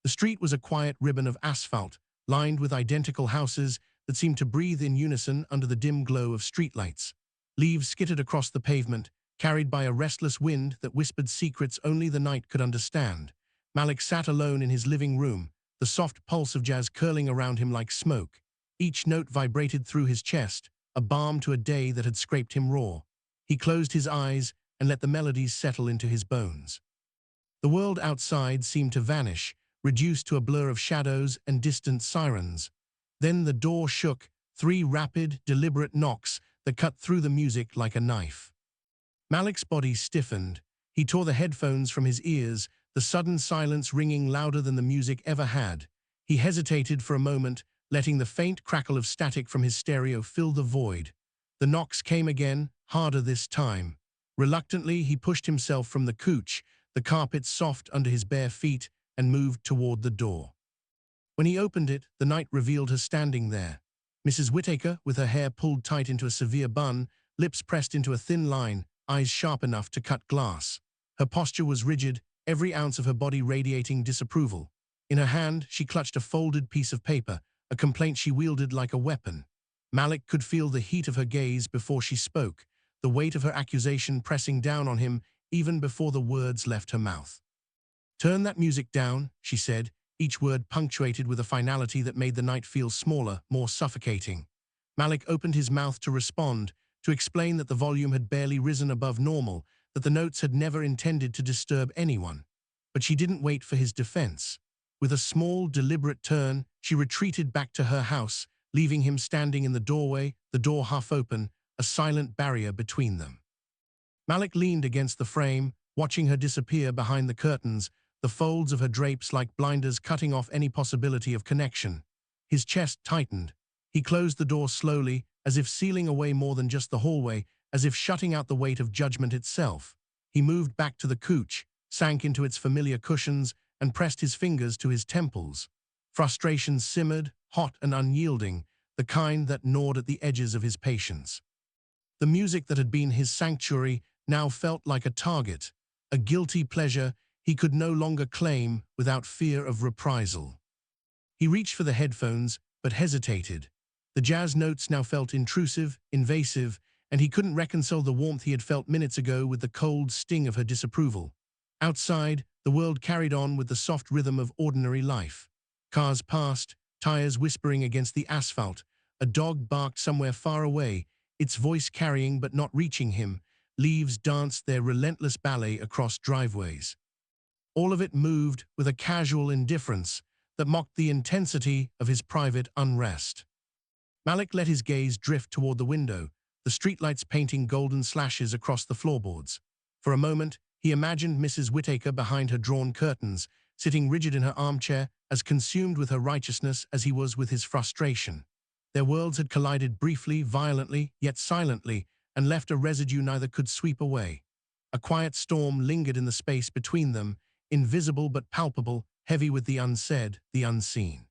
The street was a quiet ribbon of asphalt, lined with identical houses that seemed to breathe in unison under the dim glow of streetlights. Leaves skittered across the pavement, carried by a restless wind that whispered secrets only the night could understand. Malik sat alone in his living room, the soft pulse of jazz curling around him like smoke. Each note vibrated through his chest, a balm to a day that had scraped him raw. He closed his eyes and let the melodies settle into his bones. The world outside seemed to vanish, reduced to a blur of shadows and distant sirens. Then the door shook, 3 rapid, deliberate knocks that cut through the music like a knife. Malik's body stiffened. He tore the headphones from his ears, the sudden silence ringing louder than the music ever had. He hesitated for a moment, letting the faint crackle of static from his stereo fill the void. The knocks came again, harder this time. Reluctantly, he pushed himself from the couch, the carpet soft under his bare feet, and moved toward the door. When he opened it, the night revealed her standing there. Mrs. Whittaker, with her hair pulled tight into a severe bun, lips pressed into a thin line, eyes sharp enough to cut glass. Her posture was rigid, every ounce of her body radiating disapproval. In her hand, she clutched a folded piece of paper, a complaint she wielded like a weapon. Malik could feel the heat of her gaze before she spoke, the weight of her accusation pressing down on him even before the words left her mouth. "Turn that music down," she said, each word punctuated with a finality that made the night feel smaller, more suffocating. Malik opened his mouth to respond, to explain that the volume had barely risen above normal, that the notes had never intended to disturb anyone. But she didn't wait for his defense. With a small, deliberate turn, she retreated back to her house, leaving him standing in the doorway, the door half open, a silent barrier between them. Malik leaned against the frame, watching her disappear behind the curtains, the folds of her drapes like blinders cutting off any possibility of connection. His chest tightened. He closed the door slowly, as if sealing away more than just the hallway, as if shutting out the weight of judgment itself. He moved back to the couch, sank into its familiar cushions, and pressed his fingers to his temples. Frustration simmered, hot and unyielding, the kind that gnawed at the edges of his patience. The music that had been his sanctuary now felt like a target, a guilty pleasure he could no longer claim without fear of reprisal. He reached for the headphones, but hesitated. The jazz notes now felt intrusive, invasive, and he couldn't reconcile the warmth he had felt minutes ago with the cold sting of her disapproval. Outside, the world carried on with the soft rhythm of ordinary life. Cars passed, tires whispering against the asphalt. A dog barked somewhere far away, its voice carrying but not reaching him. Leaves danced their relentless ballet across driveways. All of it moved with a casual indifference that mocked the intensity of his private unrest. Malik let his gaze drift toward the window, the streetlights painting golden slashes across the floorboards. For a moment, he imagined Mrs. Whittaker behind her drawn curtains, sitting rigid in her armchair, as consumed with her righteousness as he was with his frustration. Their worlds had collided briefly, violently, yet silently, and left a residue neither could sweep away. A quiet storm lingered in the space between them, invisible but palpable, heavy with the unsaid, the unseen.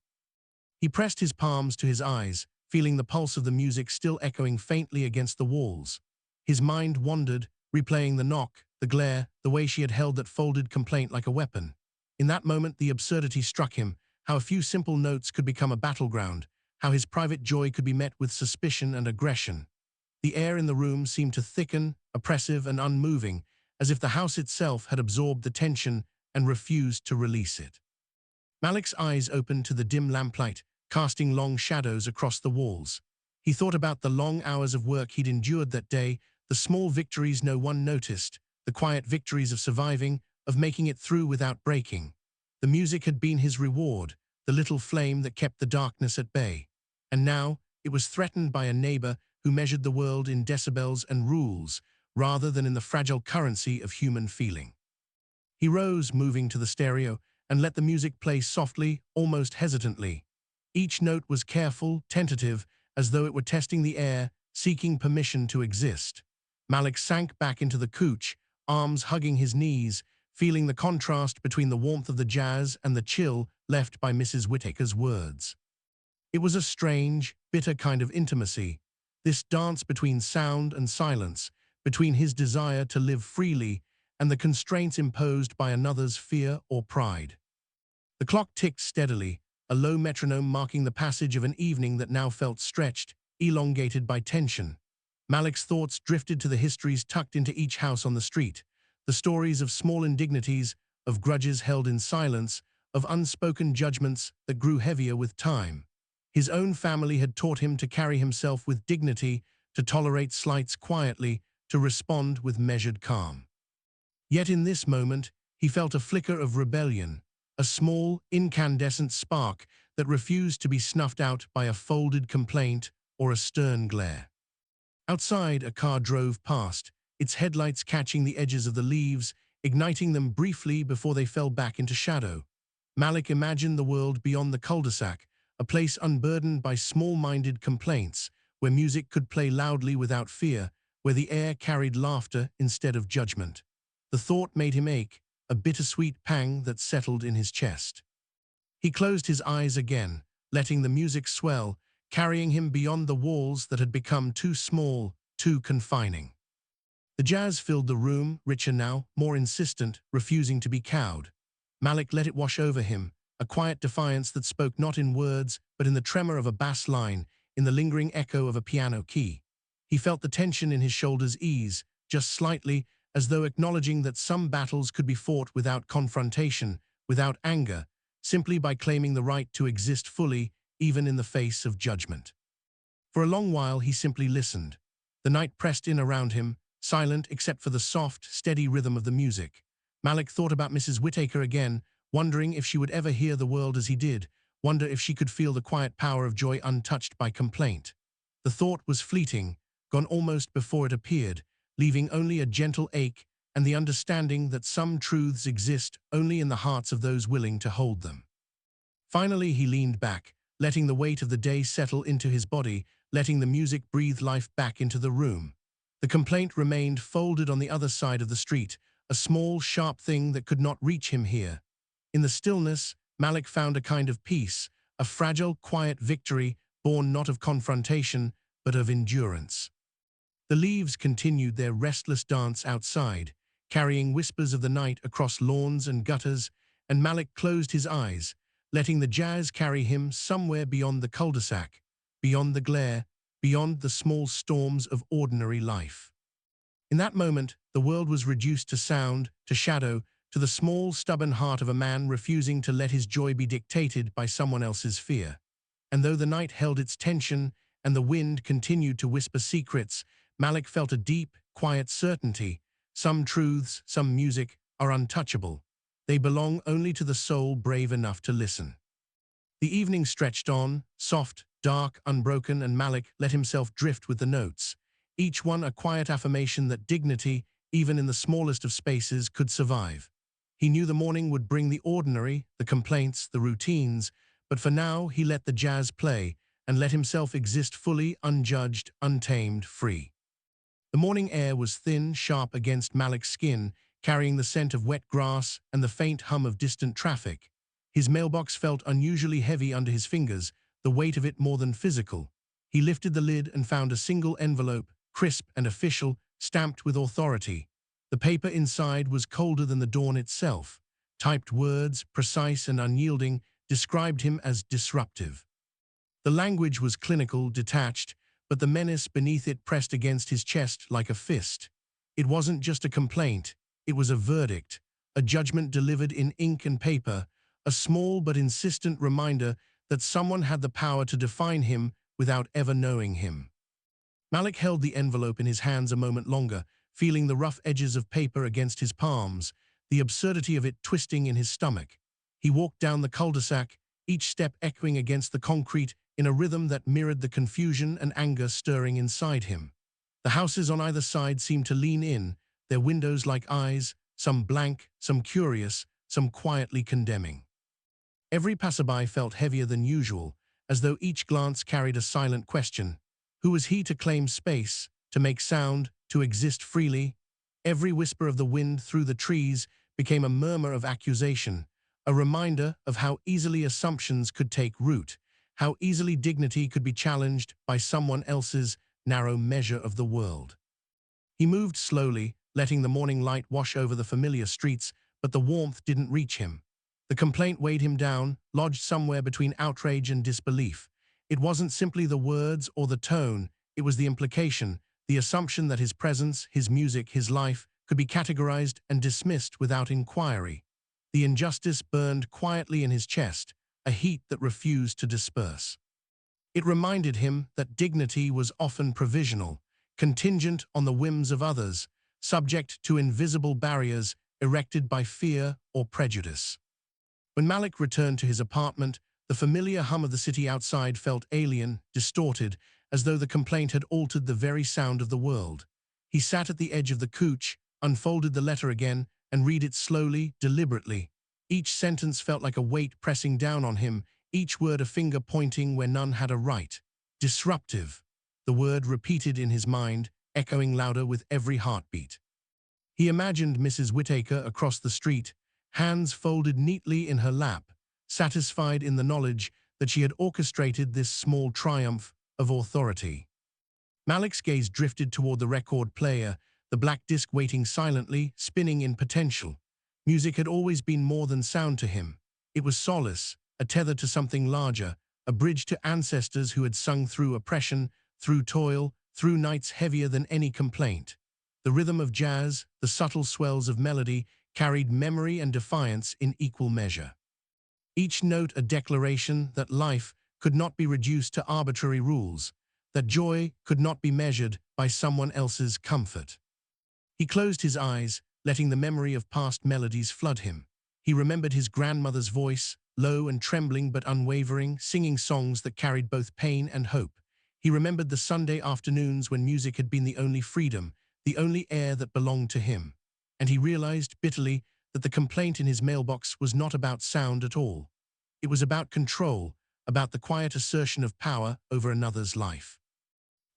He pressed his palms to his eyes, feeling the pulse of the music still echoing faintly against the walls. His mind wandered, replaying the knock, the glare, the way she had held that folded complaint like a weapon. In that moment, the absurdity struck him, how a few simple notes could become a battleground, how his private joy could be met with suspicion and aggression. The air in the room seemed to thicken, oppressive and unmoving, as if the house itself had absorbed the tension and refused to release it. Malik's eyes opened to the dim lamplight, casting long shadows across the walls. He thought about the long hours of work he'd endured that day, the small victories no one noticed, the quiet victories of surviving, of making it through without breaking. The music had been his reward, the little flame that kept the darkness at bay. And now, it was threatened by a neighbor who measured the world in decibels and rules, rather than in the fragile currency of human feeling. He rose, moving to the stereo, and let the music play softly, almost hesitantly. Each note was careful, tentative, as though it were testing the air, seeking permission to exist. Malik sank back into the couch, arms hugging his knees, feeling the contrast between the warmth of the jazz and the chill left by Mrs. Whittaker's words. It was a strange, bitter kind of intimacy, this dance between sound and silence, between his desire to live freely and the constraints imposed by another's fear or pride. The clock ticked steadily, a low metronome marking the passage of an evening that now felt stretched, elongated by tension. Malik's thoughts drifted to the histories tucked into each house on the street, the stories of small indignities, of grudges held in silence, of unspoken judgments that grew heavier with time. His own family had taught him to carry himself with dignity, to tolerate slights quietly, to respond with measured calm. Yet in this moment, he felt a flicker of rebellion, a small, incandescent spark that refused to be snuffed out by a folded complaint or a stern glare. Outside, a car drove past, its headlights catching the edges of the leaves, igniting them briefly before they fell back into shadow. Malik imagined the world beyond the cul-de-sac, a place unburdened by small-minded complaints, where music could play loudly without fear, where the air carried laughter instead of judgment. The thought made him ache, a bittersweet pang that settled in his chest. He closed his eyes again, letting the music swell, carrying him beyond the walls that had become too small, too confining. The jazz filled the room, richer now, more insistent, refusing to be cowed. Malik let it wash over him, a quiet defiance that spoke not in words, but in the tremor of a bass line, in the lingering echo of a piano key. He felt the tension in his shoulders ease, just slightly, as though acknowledging that some battles could be fought without confrontation, without anger, simply by claiming the right to exist fully, even in the face of judgment. For a long while he simply listened. The night pressed in around him, silent except for the soft, steady rhythm of the music. Malik thought about Mrs. Whittaker again, wondering if she would ever hear the world as he did, wonder if she could feel the quiet power of joy untouched by complaint. The thought was fleeting, gone almost before it appeared, leaving only a gentle ache and the understanding that some truths exist only in the hearts of those willing to hold them. Finally he leaned back, letting the weight of the day settle into his body, letting the music breathe life back into the room. The complaint remained folded on the other side of the street, a small, sharp thing that could not reach him here. In the stillness, Malik found a kind of peace, a fragile, quiet victory born not of confrontation, but of endurance. The leaves continued their restless dance outside, carrying whispers of the night across lawns and gutters, and Malik closed his eyes, letting the jazz carry him somewhere beyond the cul-de-sac, beyond the glare, beyond the small storms of ordinary life. In that moment, the world was reduced to sound, to shadow, to the small, stubborn heart of a man refusing to let his joy be dictated by someone else's fear. And though the night held its tension and the wind continued to whisper secrets, Malik felt a deep, quiet certainty. Some truths, some music, are untouchable. They belong only to the soul brave enough to listen. The evening stretched on, soft, dark, unbroken, and Malik let himself drift with the notes, each one a quiet affirmation that dignity, even in the smallest of spaces, could survive. He knew the morning would bring the ordinary, the complaints, the routines, but for now he let the jazz play and let himself exist fully, unjudged, untamed, free. The morning air was thin, sharp against Malik's skin, carrying the scent of wet grass and the faint hum of distant traffic. His mailbox felt unusually heavy under his fingers, the weight of it more than physical. He lifted the lid and found a single envelope, crisp and official, stamped with authority. The paper inside was colder than the dawn itself. Typed words, precise and unyielding, described him as disruptive. The language was clinical, detached, but the menace beneath it pressed against his chest like a fist. It wasn't just a complaint, it was a verdict, a judgment delivered in ink and paper, a small but insistent reminder that someone had the power to define him without ever knowing him. Malik held the envelope in his hands a moment longer, feeling the rough edges of paper against his palms, the absurdity of it twisting in his stomach. He walked down the cul-de-sac, each step echoing against the concrete in a rhythm that mirrored the confusion and anger stirring inside him. The houses on either side seemed to lean in, their windows like eyes, some blank, some curious, some quietly condemning. Every passerby felt heavier than usual, as though each glance carried a silent question. Who was he to claim space, to make sound, to exist freely? Every whisper of the wind through the trees became a murmur of accusation, a reminder of how easily assumptions could take root, how easily dignity could be challenged by someone else's narrow measure of the world. He moved slowly, letting the morning light wash over the familiar streets, but the warmth didn't reach him. The complaint weighed him down, lodged somewhere between outrage and disbelief. It wasn't simply the words or the tone, it was the implication, the assumption that his presence, his music, his life could be categorized and dismissed without inquiry. The injustice burned quietly in his chest, a heat that refused to disperse. It reminded him that dignity was often provisional, contingent on the whims of others, subject to invisible barriers erected by fear or prejudice. When Malik returned to his apartment, the familiar hum of the city outside felt alien, distorted, as though the complaint had altered the very sound of the world. He sat at the edge of the couch, unfolded the letter again, and read it slowly, deliberately. Each sentence felt like a weight pressing down on him, each word a finger pointing where none had a right. Disruptive. The word repeated in his mind, echoing louder with every heartbeat. He imagined Mrs. Whittaker across the street, hands folded neatly in her lap, satisfied in the knowledge that she had orchestrated this small triumph of authority. Malik's gaze drifted toward the record player, the black disc waiting silently, spinning in potential. Music had always been more than sound to him. It was solace, a tether to something larger, a bridge to ancestors who had sung through oppression, through toil, through nights heavier than any complaint. The rhythm of jazz, the subtle swells of melody, carried memory and defiance in equal measure. Each note a declaration that life could not be reduced to arbitrary rules, that joy could not be measured by someone else's comfort. He closed his eyes, letting the memory of past melodies flood him. He remembered his grandmother's voice, low and trembling but unwavering, singing songs that carried both pain and hope. He remembered the Sunday afternoons when music had been the only freedom, the only air that belonged to him. And he realized, bitterly, that the complaint in his mailbox was not about sound at all. It was about control, about the quiet assertion of power over another's life.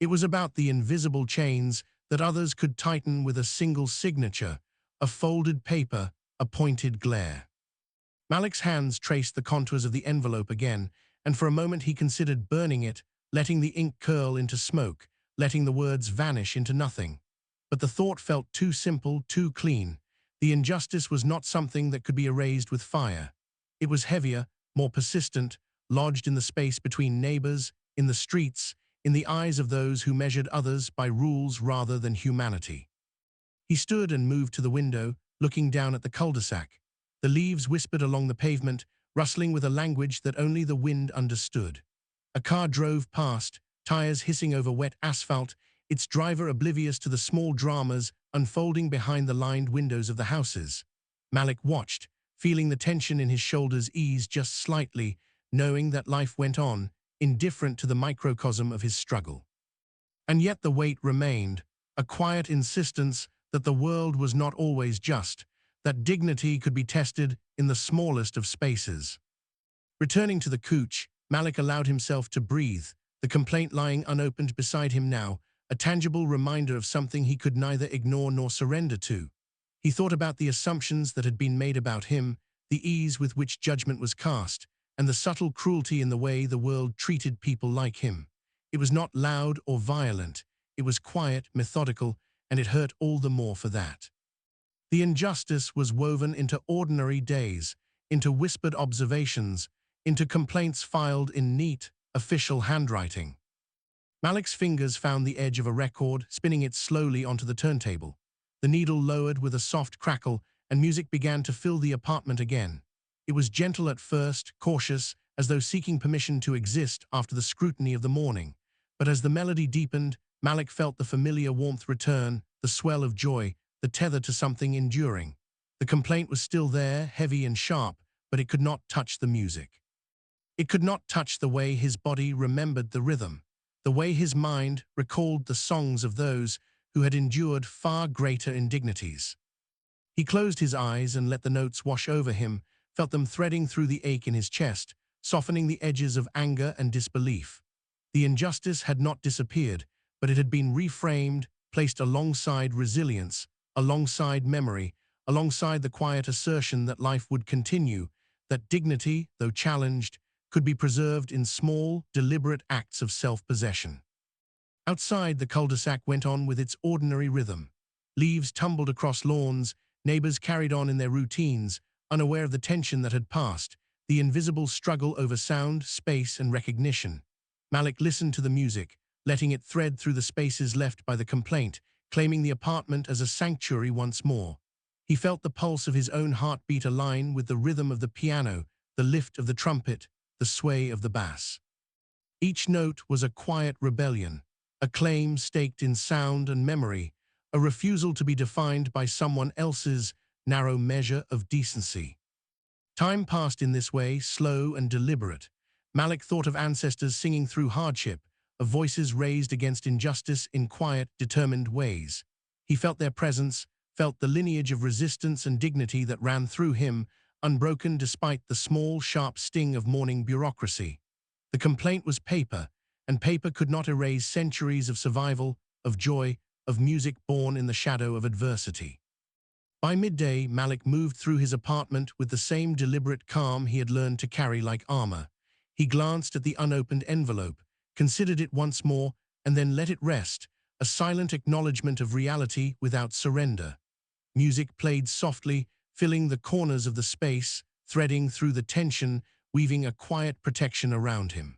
It was about the invisible chains that others could tighten with a single signature, a folded paper, a pointed glare. Malik's hands traced the contours of the envelope again, and for a moment he considered burning it, letting the ink curl into smoke, letting the words vanish into nothing. But the thought felt too simple, too clean. The injustice was not something that could be erased with fire. It was heavier, more persistent, lodged in the space between neighbors, in the streets, in the eyes of those who measured others by rules rather than humanity. He stood and moved to the window, looking down at the cul-de-sac. The leaves whispered along the pavement, rustling with a language that only the wind understood. A car drove past, tires hissing over wet asphalt, its driver oblivious to the small dramas unfolding behind the lined windows of the houses. Malik watched, feeling the tension in his shoulders ease just slightly, knowing that life went on, indifferent to the microcosm of his struggle. And yet the weight remained, a quiet insistence that the world was not always just, that dignity could be tested in the smallest of spaces. Returning to the couch, Malik allowed himself to breathe, the complaint lying unopened beside him now, a tangible reminder of something he could neither ignore nor surrender to. He thought about the assumptions that had been made about him, the ease with which judgment was cast, and the subtle cruelty in the way the world treated people like him. It was not loud or violent, it was quiet, methodical, and it hurt all the more for that. The injustice was woven into ordinary days, into whispered observations, into complaints filed in neat, official handwriting. Malik's fingers found the edge of a record, spinning it slowly onto the turntable. The needle lowered with a soft crackle, and music began to fill the apartment again. It was gentle at first, cautious, as though seeking permission to exist after the scrutiny of the morning. But as the melody deepened, Malik felt the familiar warmth return, the swell of joy, the tether to something enduring. The complaint was still there, heavy and sharp, but it could not touch the music. It could not touch the way his body remembered the rhythm, the way his mind recalled the songs of those who had endured far greater indignities. He closed his eyes and let the notes wash over him, felt them threading through the ache in his chest, softening the edges of anger and disbelief. The injustice had not disappeared, but it had been reframed, placed alongside resilience, alongside memory, alongside the quiet assertion that life would continue, that dignity, though challenged, could be preserved in small, deliberate acts of self-possession. Outside, the cul-de-sac went on with its ordinary rhythm. Leaves tumbled across lawns, neighbors carried on in their routines, unaware of the tension that had passed, the invisible struggle over sound, space, and recognition. Malik listened to the music, letting it thread through the spaces left by the complaint, claiming the apartment as a sanctuary once more. He felt the pulse of his own heartbeat align with the rhythm of the piano, the lift of the trumpet, the sway of the bass. Each note was a quiet rebellion, a claim staked in sound and memory, a refusal to be defined by someone else's narrow measure of decency. Time passed in this way, slow and deliberate. Malik thought of ancestors singing through hardship, of voices raised against injustice in quiet, determined ways. He felt their presence, felt the lineage of resistance and dignity that ran through him, unbroken despite the small, sharp sting of morning bureaucracy. The complaint was paper, and paper could not erase centuries of survival, of joy, of music born in the shadow of adversity. By midday, Malik moved through his apartment with the same deliberate calm he had learned to carry like armor. He glanced at the unopened envelope, considered it once more, and then let it rest, a silent acknowledgement of reality without surrender. Music played softly, filling the corners of the space, threading through the tension, weaving a quiet protection around him.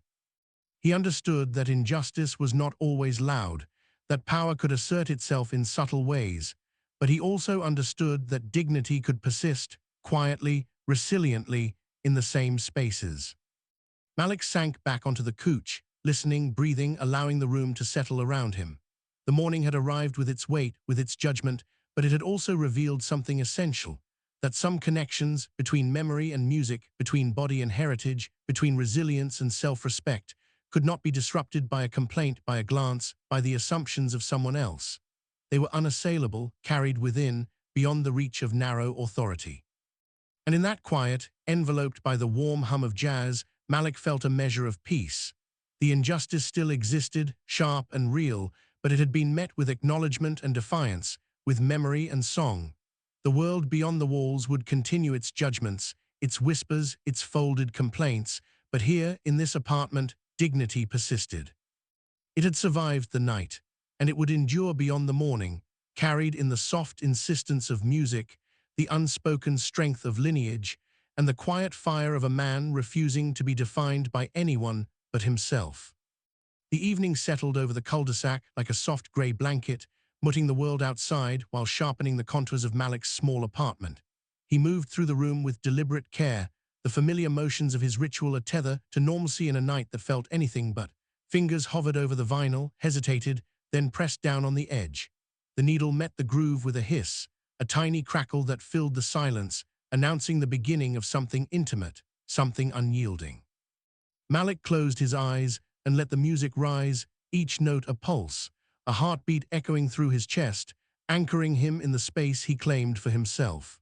He understood that injustice was not always loud, that power could assert itself in subtle ways, but he also understood that dignity could persist, quietly, resiliently, in the same spaces. Malik sank back onto the couch, listening, breathing, allowing the room to settle around him. The morning had arrived with its weight, with its judgment, but it had also revealed something essential, that some connections between memory and music, between body and heritage, between resilience and self-respect, could not be disrupted by a complaint, by a glance, by the assumptions of someone else. They were unassailable, carried within, beyond the reach of narrow authority. And in that quiet, enveloped by the warm hum of jazz, Malik felt a measure of peace. The injustice still existed, sharp and real, but it had been met with acknowledgement and defiance, with memory and song. The world beyond the walls would continue its judgments, its whispers, its folded complaints, but here, in this apartment, dignity persisted. It had survived the night, and it would endure beyond the morning, carried in the soft insistence of music, the unspoken strength of lineage, and the quiet fire of a man refusing to be defined by anyone but himself. The evening settled over the cul-de-sac like a soft grey blanket, muting the world outside while sharpening the contours of Malik's small apartment. He moved through the room with deliberate care, the familiar motions of his ritual a tether to normalcy in a night that felt anything but. Fingers hovered over the vinyl, hesitated, then pressed down on the edge. The needle met the groove with a hiss, a tiny crackle that filled the silence, announcing the beginning of something intimate, something unyielding. Malik closed his eyes and let the music rise, each note a pulse, a heartbeat echoing through his chest, anchoring him in the space he claimed for himself.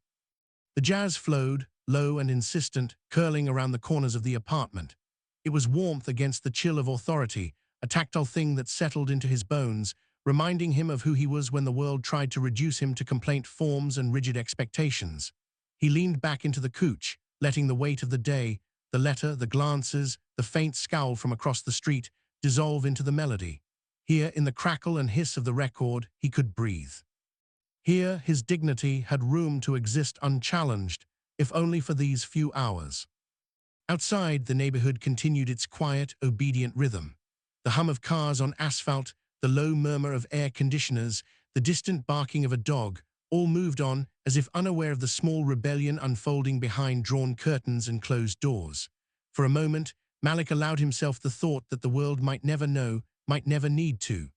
The jazz flowed, low and insistent, curling around the corners of the apartment. It was warmth against the chill of authority, a tactile thing that settled into his bones, reminding him of who he was when the world tried to reduce him to complaint forms and rigid expectations. He leaned back into the couch, letting the weight of the day, the letter, the glances, the faint scowl from across the street, dissolve into the melody. Here, in the crackle and hiss of the record, he could breathe. Here, his dignity had room to exist unchallenged, if only for these few hours. Outside, the neighborhood continued its quiet, obedient rhythm. The hum of cars on asphalt, the low murmur of air conditioners, the distant barking of a dog, all moved on as if unaware of the small rebellion unfolding behind drawn curtains and closed doors. For a moment, Malik allowed himself the thought that the world might never know, might never need to.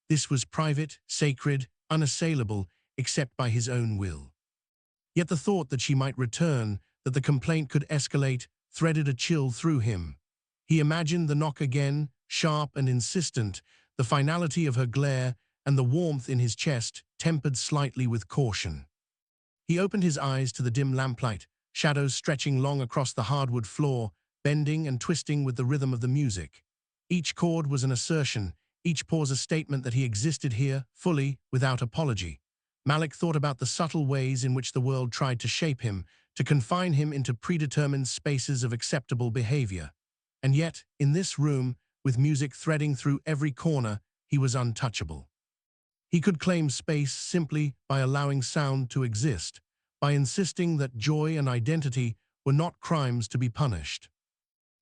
This was private, sacred, unassailable, except by his own will. Yet the thought that she might return, that the complaint could escalate, threaded a chill through him. He imagined the knock again, sharp and insistent, the finality of her glare, and the warmth in his chest, tempered slightly with caution. He opened his eyes to the dim lamplight, shadows stretching long across the hardwood floor, bending and twisting with the rhythm of the music. Each chord was an assertion, each pause a statement that he existed here, fully, without apology. Malik thought about the subtle ways in which the world tried to shape him, to confine him into predetermined spaces of acceptable behavior. And yet, in this room, with music threading through every corner, he was untouchable. He could claim space simply by allowing sound to exist, by insisting that joy and identity were not crimes to be punished.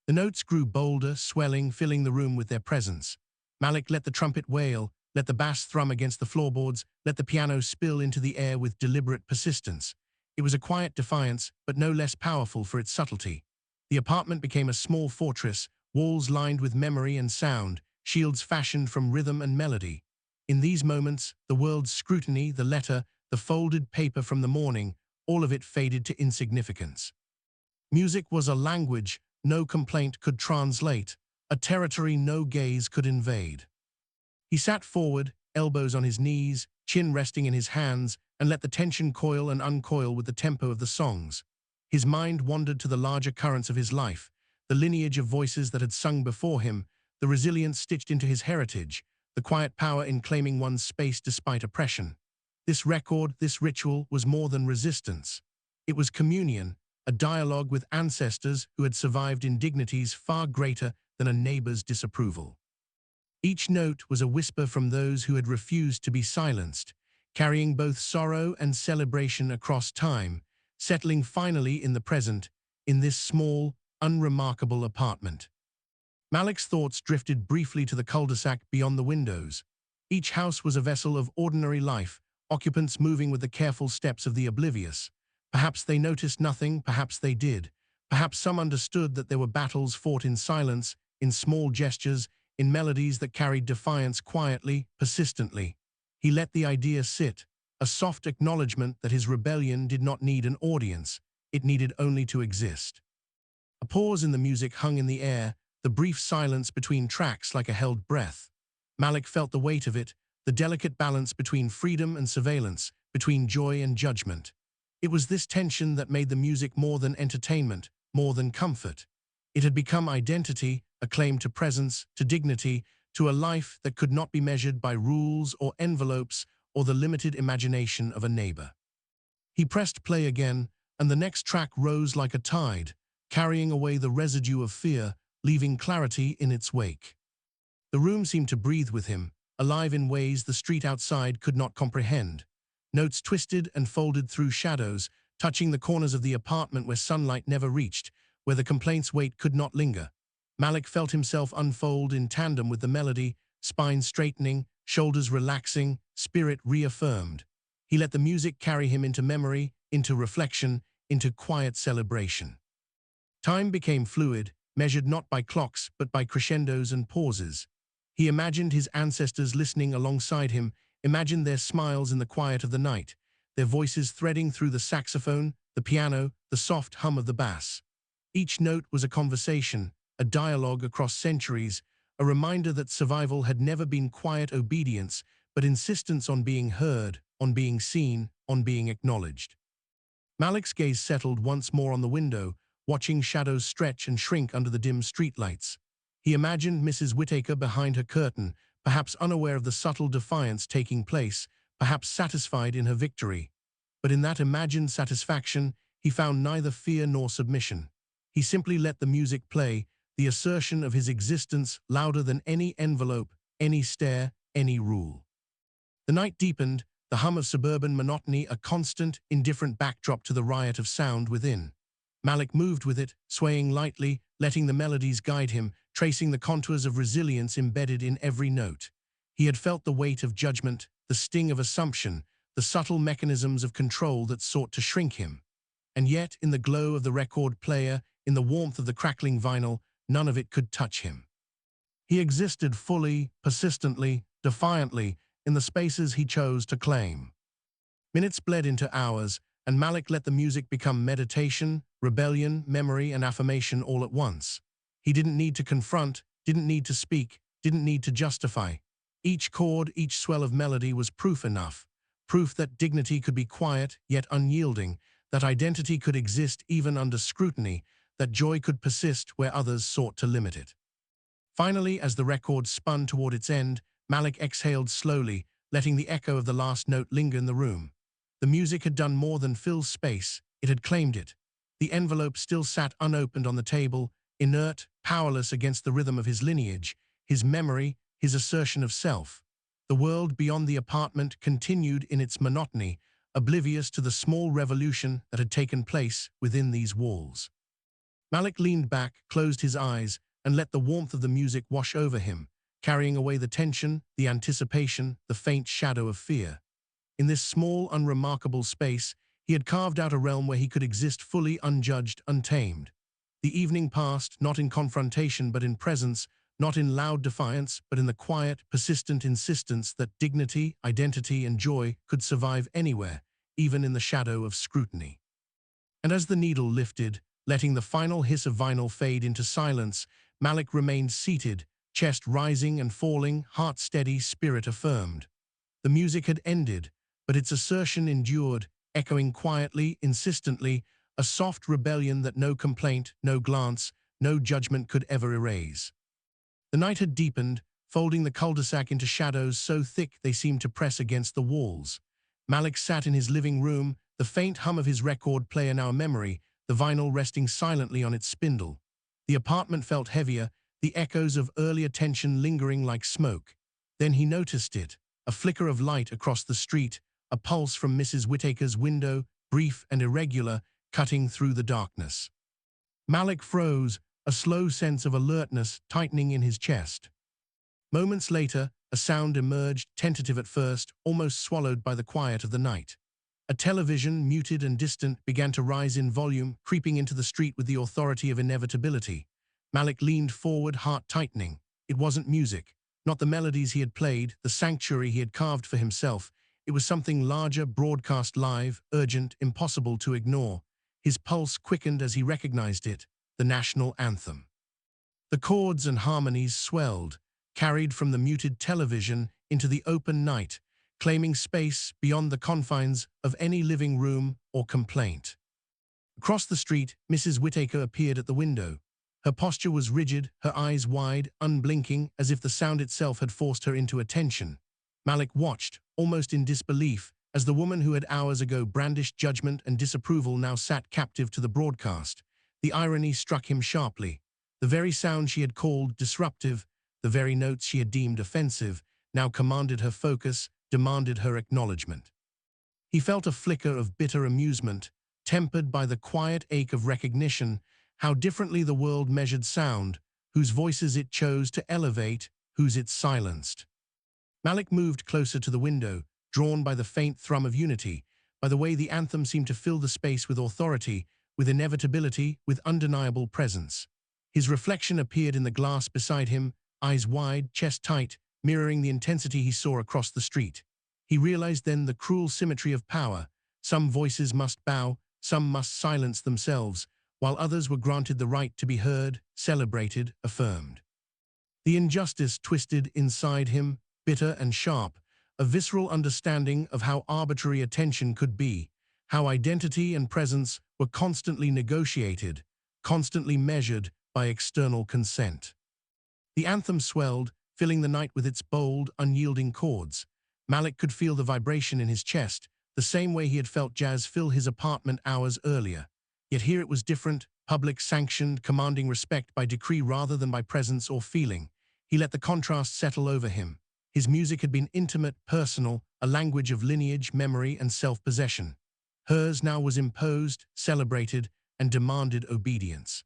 The notes grew bolder, swelling, filling the room with their presence. Malik let the trumpet wail, let the bass thrum against the floorboards, let the piano spill into the air with deliberate persistence. It was a quiet defiance, but no less powerful for its subtlety. The apartment became a small fortress, walls lined with memory and sound, shields fashioned from rhythm and melody. In these moments, the world's scrutiny, the letter, the folded paper from the morning, all of it faded to insignificance. Music was a language no complaint could translate, a territory no gaze could invade. He sat forward, elbows on his knees, chin resting in his hands, and let the tension coil and uncoil with the tempo of the songs. His mind wandered to the larger currents of his life, the lineage of voices that had sung before him, the resilience stitched into his heritage, the quiet power in claiming one's space despite oppression. This record, this ritual, was more than resistance. It was communion, a dialogue with ancestors who had survived indignities far greater than a neighbor's disapproval. Each note was a whisper from those who had refused to be silenced, carrying both sorrow and celebration across time, settling finally in the present, in this small, unremarkable apartment. Malik's thoughts drifted briefly to the cul-de-sac beyond the windows. Each house was a vessel of ordinary life, occupants moving with the careful steps of the oblivious. Perhaps they noticed nothing, perhaps they did. Perhaps some understood that there were battles fought in silence, in small gestures, in melodies that carried defiance quietly, persistently. He let the idea sit, a soft acknowledgement that his rebellion did not need an audience, it needed only to exist. A pause in the music hung in the air, the brief silence between tracks like a held breath. Malik felt the weight of it, the delicate balance between freedom and surveillance, between joy and judgment. It was this tension that made the music more than entertainment, more than comfort. It had become identity, a claim to presence, to dignity, to a life that could not be measured by rules or envelopes or the limited imagination of a neighbor. He pressed play again, and the next track rose like a tide, carrying away the residue of fear, leaving clarity in its wake. The room seemed to breathe with him, alive in ways the street outside could not comprehend. Notes twisted and folded through shadows, touching the corners of the apartment where sunlight never reached, where the complaint's weight could not linger. Malik felt himself unfold in tandem with the melody, spine straightening, shoulders relaxing, spirit reaffirmed. He let the music carry him into memory, into reflection, into quiet celebration. Time became fluid, measured not by clocks but by crescendos and pauses. He imagined his ancestors listening alongside him, imagined their smiles in the quiet of the night, their voices threading through the saxophone, the piano, the soft hum of the bass. Each note was a conversation, a dialogue across centuries, a reminder that survival had never been quiet obedience, but insistence on being heard, on being seen, on being acknowledged. Malik's gaze settled once more on the window, watching shadows stretch and shrink under the dim streetlights. He imagined Mrs. Whittaker behind her curtain, perhaps unaware of the subtle defiance taking place, perhaps satisfied in her victory. But in that imagined satisfaction, he found neither fear nor submission. He simply let the music play, the assertion of his existence louder than any envelope, any stare, any rule. The night deepened, the hum of suburban monotony a constant, indifferent backdrop to the riot of sound within. Malik moved with it, swaying lightly, letting the melodies guide him, tracing the contours of resilience embedded in every note. He had felt the weight of judgment, the sting of assumption, the subtle mechanisms of control that sought to shrink him. And yet, in the glow of the record player, in the warmth of the crackling vinyl, none of it could touch him. He existed fully, persistently, defiantly, in the spaces he chose to claim. Minutes bled into hours, and Malik let the music become meditation, rebellion, memory, and affirmation all at once. He didn't need to confront, didn't need to speak, didn't need to justify. Each chord, each swell of melody was proof enough. Proof that dignity could be quiet, yet unyielding, that identity could exist even under scrutiny, that joy could persist where others sought to limit it. Finally, as the record spun toward its end, Malik exhaled slowly, letting the echo of the last note linger in the room. The music had done more than fill space, it had claimed it. The envelope still sat unopened on the table, inert, powerless against the rhythm of his lineage, his memory, his assertion of self. The world beyond the apartment continued in its monotony, oblivious to the small revolution that had taken place within these walls. Malik leaned back, closed his eyes, and let the warmth of the music wash over him, carrying away the tension, the anticipation, the faint shadow of fear. In this small, unremarkable space, he had carved out a realm where he could exist fully unjudged, untamed. The evening passed, not in confrontation but in presence, not in loud defiance, but in the quiet, persistent insistence that dignity, identity, and joy could survive anywhere, even in the shadow of scrutiny. And as the needle lifted, letting the final hiss of vinyl fade into silence, Malik remained seated, chest rising and falling, heart steady, spirit affirmed. The music had ended, but its assertion endured, echoing quietly, insistently, a soft rebellion that no complaint, no glance, no judgment could ever erase. The night had deepened, folding the cul-de-sac into shadows so thick they seemed to press against the walls. Malik sat in his living room, the faint hum of his record player now a memory, the vinyl resting silently on its spindle. The apartment felt heavier, the echoes of earlier tension lingering like smoke. Then he noticed it, a flicker of light across the street, a pulse from Mrs. Whittaker's window, brief and irregular, cutting through the darkness. Malik froze, a slow sense of alertness tightening in his chest. Moments later, a sound emerged, tentative at first, almost swallowed by the quiet of the night. A television, muted and distant, began to rise in volume, creeping into the street with the authority of inevitability. Malik leaned forward, heart tightening. It wasn't music, not the melodies he had played, the sanctuary he had carved for himself. It was something larger, broadcast live, urgent, impossible to ignore. His pulse quickened as he recognized it, the national anthem. The chords and harmonies swelled, carried from the muted television into the open night, claiming space beyond the confines of any living room or complaint. Across the street, Mrs. Whittaker appeared at the window. Her posture was rigid, her eyes wide, unblinking, as if the sound itself had forced her into attention. Malik watched, almost in disbelief, as the woman who had hours ago brandished judgment and disapproval now sat captive to the broadcast. The irony struck him sharply. The very sound she had called disruptive, the very notes she had deemed offensive, now commanded her focus, demanded her acknowledgement. He felt a flicker of bitter amusement, tempered by the quiet ache of recognition, how differently the world measured sound, whose voices it chose to elevate, whose it silenced. Malik moved closer to the window, drawn by the faint thrum of unity, by the way the anthem seemed to fill the space with authority, with inevitability, with undeniable presence. His reflection appeared in the glass beside him, eyes wide, chest tight, mirroring the intensity he saw across the street. He realized then the cruel symmetry of power. Some voices must bow, some must silence themselves, while others were granted the right to be heard, celebrated, affirmed. The injustice twisted inside him, bitter and sharp, a visceral understanding of how arbitrary attention could be, how identity and presence were constantly negotiated, constantly measured by external consent. The anthem swelled, filling the night with its bold, unyielding chords. Malik could feel the vibration in his chest, the same way he had felt jazz fill his apartment hours earlier. Yet here it was different, public, sanctioned, commanding respect by decree rather than by presence or feeling. He let the contrast settle over him. His music had been intimate, personal, a language of lineage, memory, and self-possession. Hers now was imposed, celebrated, and demanded obedience.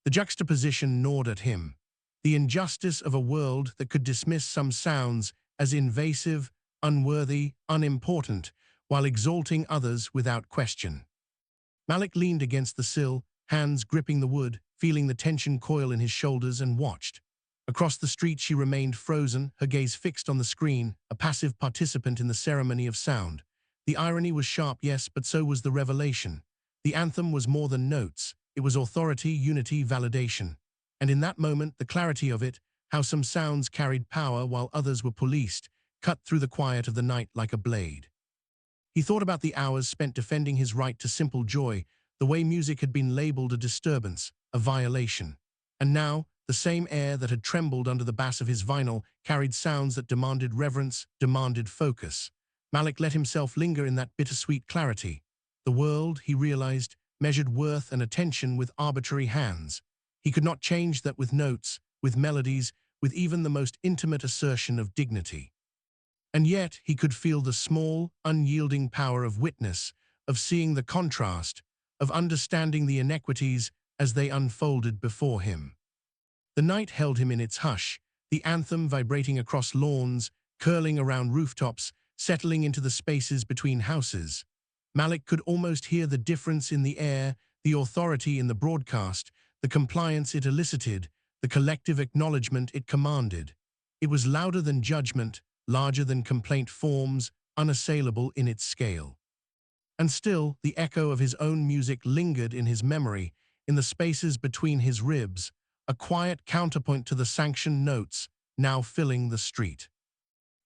The juxtaposition gnawed at him. The injustice of a world that could dismiss some sounds as invasive, unworthy, unimportant, while exalting others without question. Malik leaned against the sill, hands gripping the wood, feeling the tension coil in his shoulders, and watched. Across the street she remained frozen, her gaze fixed on the screen, a passive participant in the ceremony of sound. The irony was sharp, yes, but so was the revelation. The anthem was more than notes. It was authority, unity, validation. And in that moment, the clarity of it, how some sounds carried power while others were policed, cut through the quiet of the night like a blade. He thought about the hours spent defending his right to simple joy, the way music had been labeled a disturbance, a violation. And now, the same air that had trembled under the bass of his vinyl carried sounds that demanded reverence, demanded focus. Malik let himself linger in that bittersweet clarity. The world, he realized, measured worth and attention with arbitrary hands. He could not change that with notes, with melodies, with even the most intimate assertion of dignity. And yet he could feel the small, unyielding power of witness, of seeing the contrast, of understanding the inequities as they unfolded before him. The night held him in its hush, the anthem vibrating across lawns, curling around rooftops, settling into the spaces between houses. Malik could almost hear the difference in the air, the authority in the broadcast, the compliance it elicited, the collective acknowledgement it commanded. It was louder than judgment, larger than complaint forms, unassailable in its scale. And still, the echo of his own music lingered in his memory, in the spaces between his ribs, a quiet counterpoint to the sanctioned notes now filling the street.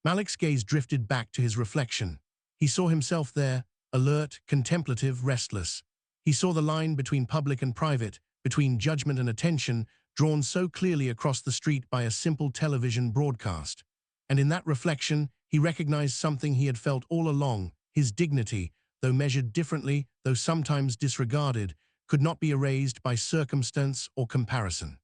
Malik's gaze drifted back to his reflection. He saw himself there, alert, contemplative, restless. He saw the line between public and private, between judgment and attention, drawn so clearly across the street by a simple television broadcast. And in that reflection, he recognized something he had felt all along: his dignity, though measured differently, though sometimes disregarded, could not be erased by circumstance or comparison.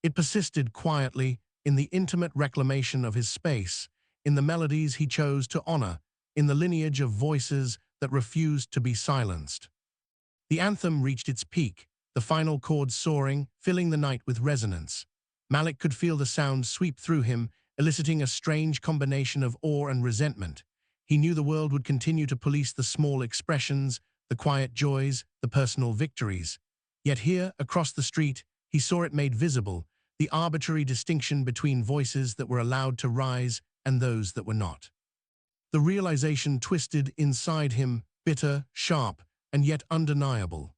It persisted quietly in the intimate reclamation of his space, in the melodies he chose to honor, in the lineage of voices that refused to be silenced. The anthem reached its peak, the final chords soaring, filling the night with resonance. Malik could feel the sound sweep through him, eliciting a strange combination of awe and resentment. He knew the world would continue to police the small expressions, the quiet joys, the personal victories. Yet here, across the street, he saw it made visible, the arbitrary distinction between voices that were allowed to rise and those that were not. The realization twisted inside him, bitter, sharp, and yet undeniable.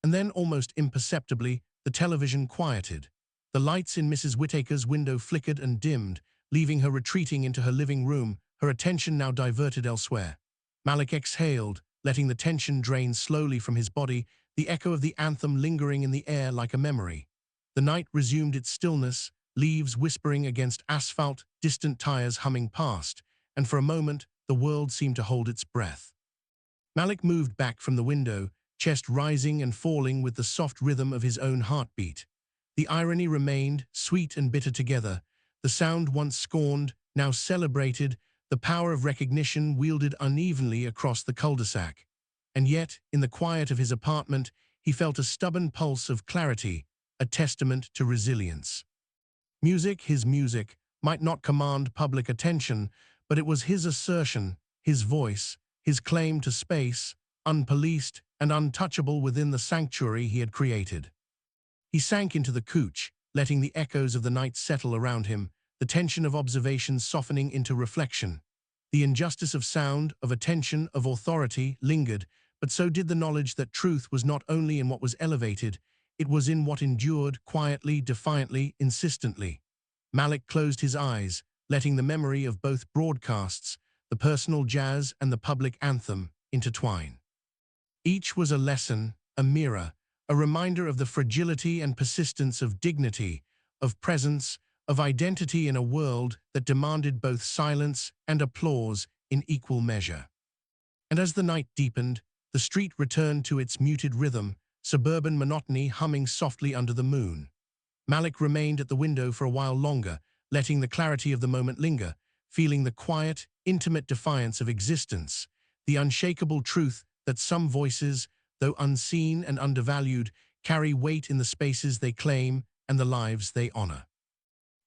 And then, almost imperceptibly, the television quieted. The lights in Mrs. Whittaker's window flickered and dimmed, leaving her retreating into her living room, her attention now diverted elsewhere. Malik exhaled, letting the tension drain slowly from his body, the echo of the anthem lingering in the air like a memory. The night resumed its stillness, leaves whispering against asphalt, distant tires humming past, and for a moment the world seemed to hold its breath. Malik moved back from the window, chest rising and falling with the soft rhythm of his own heartbeat. The irony remained, sweet and bitter together. The sound once scorned, now celebrated, the power of recognition wielded unevenly across the cul-de-sac. And yet, in the quiet of his apartment, he felt a stubborn pulse of clarity, a testament to resilience. Music, his music, might not command public attention, but it was his assertion, his voice, his claim to space, unpoliced and untouchable within the sanctuary he had created. He sank into the couch, letting the echoes of the night settle around him, the tension of observation softening into reflection. The injustice of sound, of attention, of authority lingered, but so did the knowledge that truth was not only in what was elevated, it was in what endured quietly, defiantly, insistently. Malik closed his eyes, letting the memory of both broadcasts, the personal jazz and the public anthem, intertwine. Each was a lesson, a mirror, a reminder of the fragility and persistence of dignity, of presence, of identity in a world that demanded both silence and applause in equal measure. And as the night deepened, the street returned to its muted rhythm, suburban monotony humming softly under the moon. Malik remained at the window for a while longer, letting the clarity of the moment linger, feeling the quiet, intimate defiance of existence, the unshakable truth that some voices, though unseen and undervalued, carry weight in the spaces they claim and the lives they honor.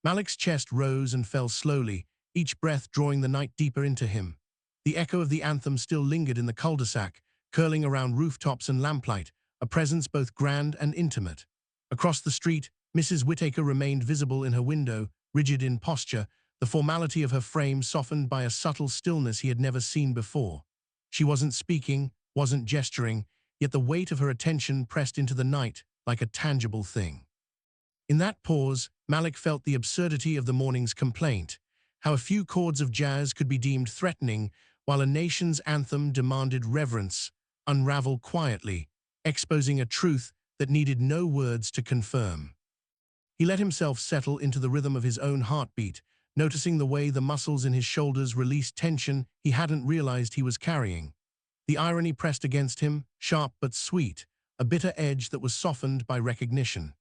Malik's chest rose and fell slowly, each breath drawing the night deeper into him. The echo of the anthem still lingered in the cul-de-sac, curling around rooftops and lamplight, a presence both grand and intimate. Across the street, Mrs. Whittaker remained visible in her window, rigid in posture, the formality of her frame softened by a subtle stillness he had never seen before. She wasn't speaking, wasn't gesturing, yet the weight of her attention pressed into the night like a tangible thing. In that pause, Malik felt the absurdity of the morning's complaint, how a few chords of jazz could be deemed threatening, while a nation's anthem demanded reverence, unravel quietly, exposing a truth that needed no words to confirm. He let himself settle into the rhythm of his own heartbeat, noticing the way the muscles in his shoulders released tension he hadn't realized he was carrying. The irony pressed against him, sharp but sweet, a bitter edge that was softened by recognition.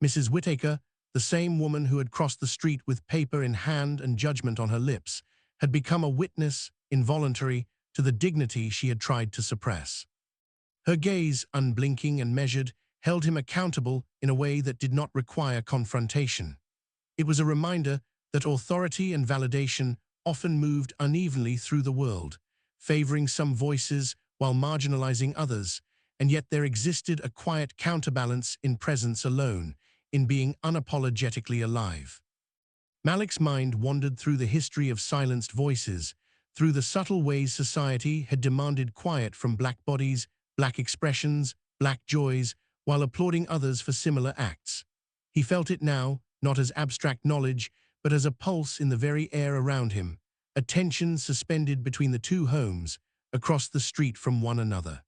Mrs. Whittaker, the same woman who had crossed the street with paper in hand and judgment on her lips, had become a witness, involuntary, to the dignity she had tried to suppress. Her gaze, unblinking and measured, held him accountable in a way that did not require confrontation. It was a reminder that authority and validation often moved unevenly through the world, favoring some voices while marginalizing others, and yet there existed a quiet counterbalance in presence alone, in being unapologetically alive. Malik's mind wandered through the history of silenced voices, through the subtle ways society had demanded quiet from black bodies, black expressions, black joys, while applauding others for similar acts. He felt it now, not as abstract knowledge, but as a pulse in the very air around him, a tension suspended between the two homes, across the street from one another.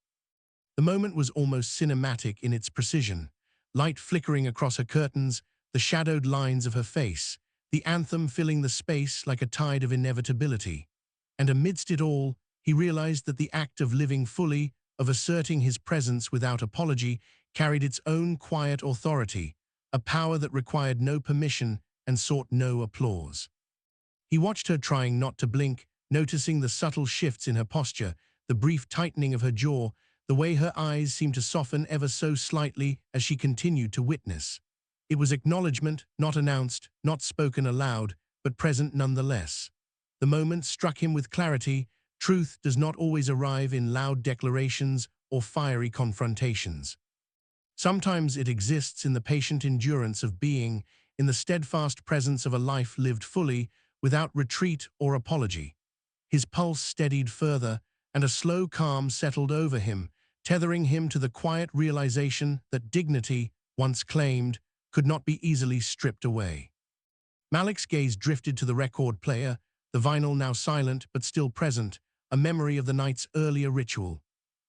The moment was almost cinematic in its precision, light flickering across her curtains, the shadowed lines of her face, the anthem filling the space like a tide of inevitability. And amidst it all, he realized that the act of living fully, of asserting his presence without apology, carried its own quiet authority, a power that required no permission and sought no applause. He watched her trying not to blink, noticing the subtle shifts in her posture, the brief tightening of her jaw, the way her eyes seemed to soften ever so slightly as she continued to witness. It was acknowledgement, not announced, not spoken aloud, but present nonetheless. The moment struck him with clarity. Truth does not always arrive in loud declarations or fiery confrontations. Sometimes it exists in the patient endurance of being, in the steadfast presence of a life lived fully, without retreat or apology. His pulse steadied further, and a slow calm settled over him, tethering him to the quiet realization that dignity, once claimed, could not be easily stripped away. Malik's gaze drifted to the record player, the vinyl now silent but still present, a memory of the night's earlier ritual.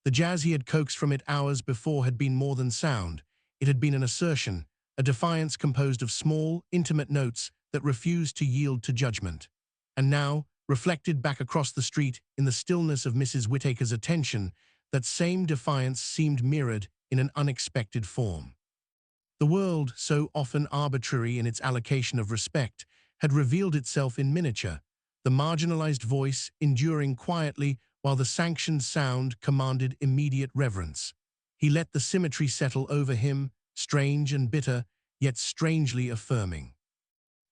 The jazz he had coaxed from it hours before had been more than sound. It had been an assertion, a defiance composed of small, intimate notes that refused to yield to judgment. And now, reflected back across the street in the stillness of Mrs. Whittaker's attention, that same defiance seemed mirrored in an unexpected form. The world, so often arbitrary in its allocation of respect, had revealed itself in miniature, the marginalized voice enduring quietly while the sanctioned sound commanded immediate reverence. He let the symmetry settle over him, strange and bitter, yet strangely affirming.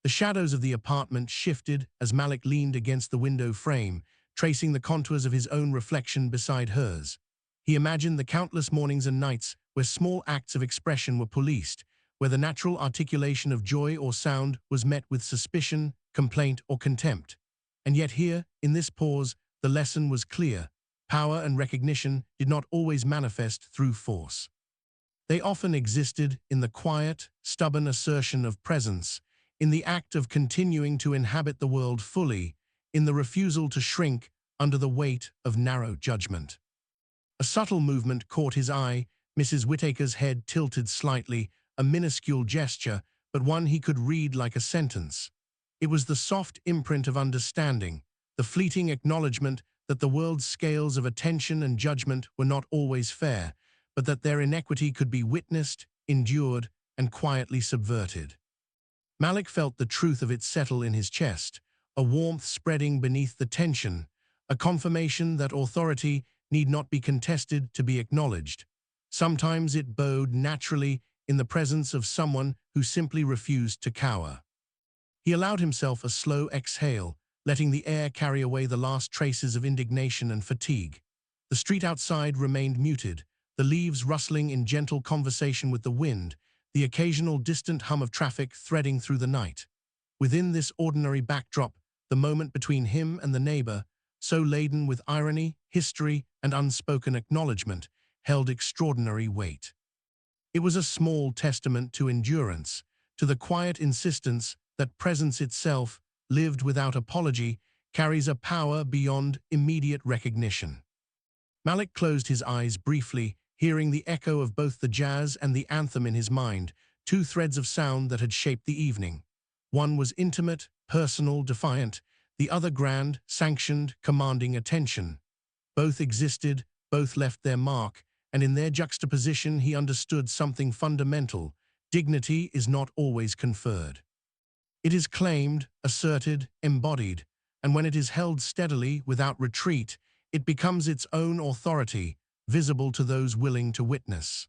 The shadows of the apartment shifted as Malik leaned against the window frame, tracing the contours of his own reflection beside hers. He imagined the countless mornings and nights where small acts of expression were policed, where the natural articulation of joy or sound was met with suspicion, complaint, or contempt. And yet here, in this pause, the lesson was clear. Power and recognition did not always manifest through force. They often existed in the quiet, stubborn assertion of presence, in the act of continuing to inhabit the world fully, in the refusal to shrink under the weight of narrow judgment. A subtle movement caught his eye, Mrs. Whittaker's head tilted slightly, a minuscule gesture, but one he could read like a sentence. It was the soft imprint of understanding, the fleeting acknowledgement that the world's scales of attention and judgment were not always fair, but that their inequity could be witnessed, endured, and quietly subverted. Malik felt the truth of it settle in his chest, a warmth spreading beneath the tension, a confirmation that authority need not be contested to be acknowledged. Sometimes it bowed naturally in the presence of someone who simply refused to cower. He allowed himself a slow exhale, letting the air carry away the last traces of indignation and fatigue. The street outside remained muted, the leaves rustling in gentle conversation with the wind, the occasional distant hum of traffic threading through the night. Within this ordinary backdrop, the moment between him and the neighbor, so laden with irony, history, and unspoken acknowledgement, held extraordinary weight. It was a small testament to endurance, to the quiet insistence that presence itself, lived without apology, carries a power beyond immediate recognition. Malik closed his eyes briefly, hearing the echo of both the jazz and the anthem in his mind, two threads of sound that had shaped the evening. One was intimate, personal, defiant, the other grand, sanctioned, commanding attention. Both existed, both left their mark, and in their juxtaposition he understood something fundamental. Dignity is not always conferred. It is claimed, asserted, embodied, and when it is held steadily, without retreat, it becomes its own authority, visible to those willing to witness.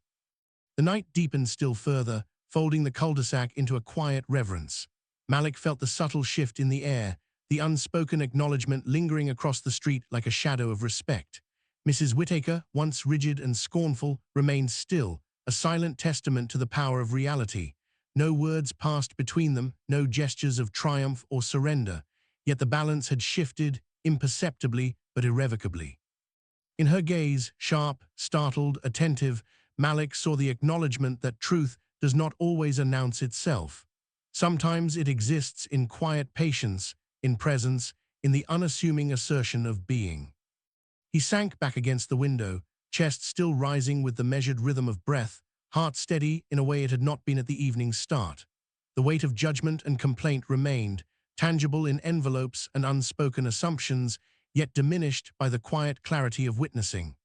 The night deepened still further, folding the cul-de-sac into a quiet reverence. Malik felt the subtle shift in the air, the unspoken acknowledgement lingering across the street like a shadow of respect. Mrs. Whittaker, once rigid and scornful, remained still, a silent testament to the power of reality. No words passed between them, no gestures of triumph or surrender, yet the balance had shifted, imperceptibly but irrevocably. In her gaze, sharp, startled, attentive, Malik saw the acknowledgement that truth does not always announce itself. Sometimes it exists in quiet patience, in presence, in the unassuming assertion of being. He sank back against the window, chest still rising with the measured rhythm of breath, heart steady in a way it had not been at the evening's start. The weight of judgment and complaint remained, tangible in envelopes and unspoken assumptions, yet diminished by the quiet clarity of witnessing.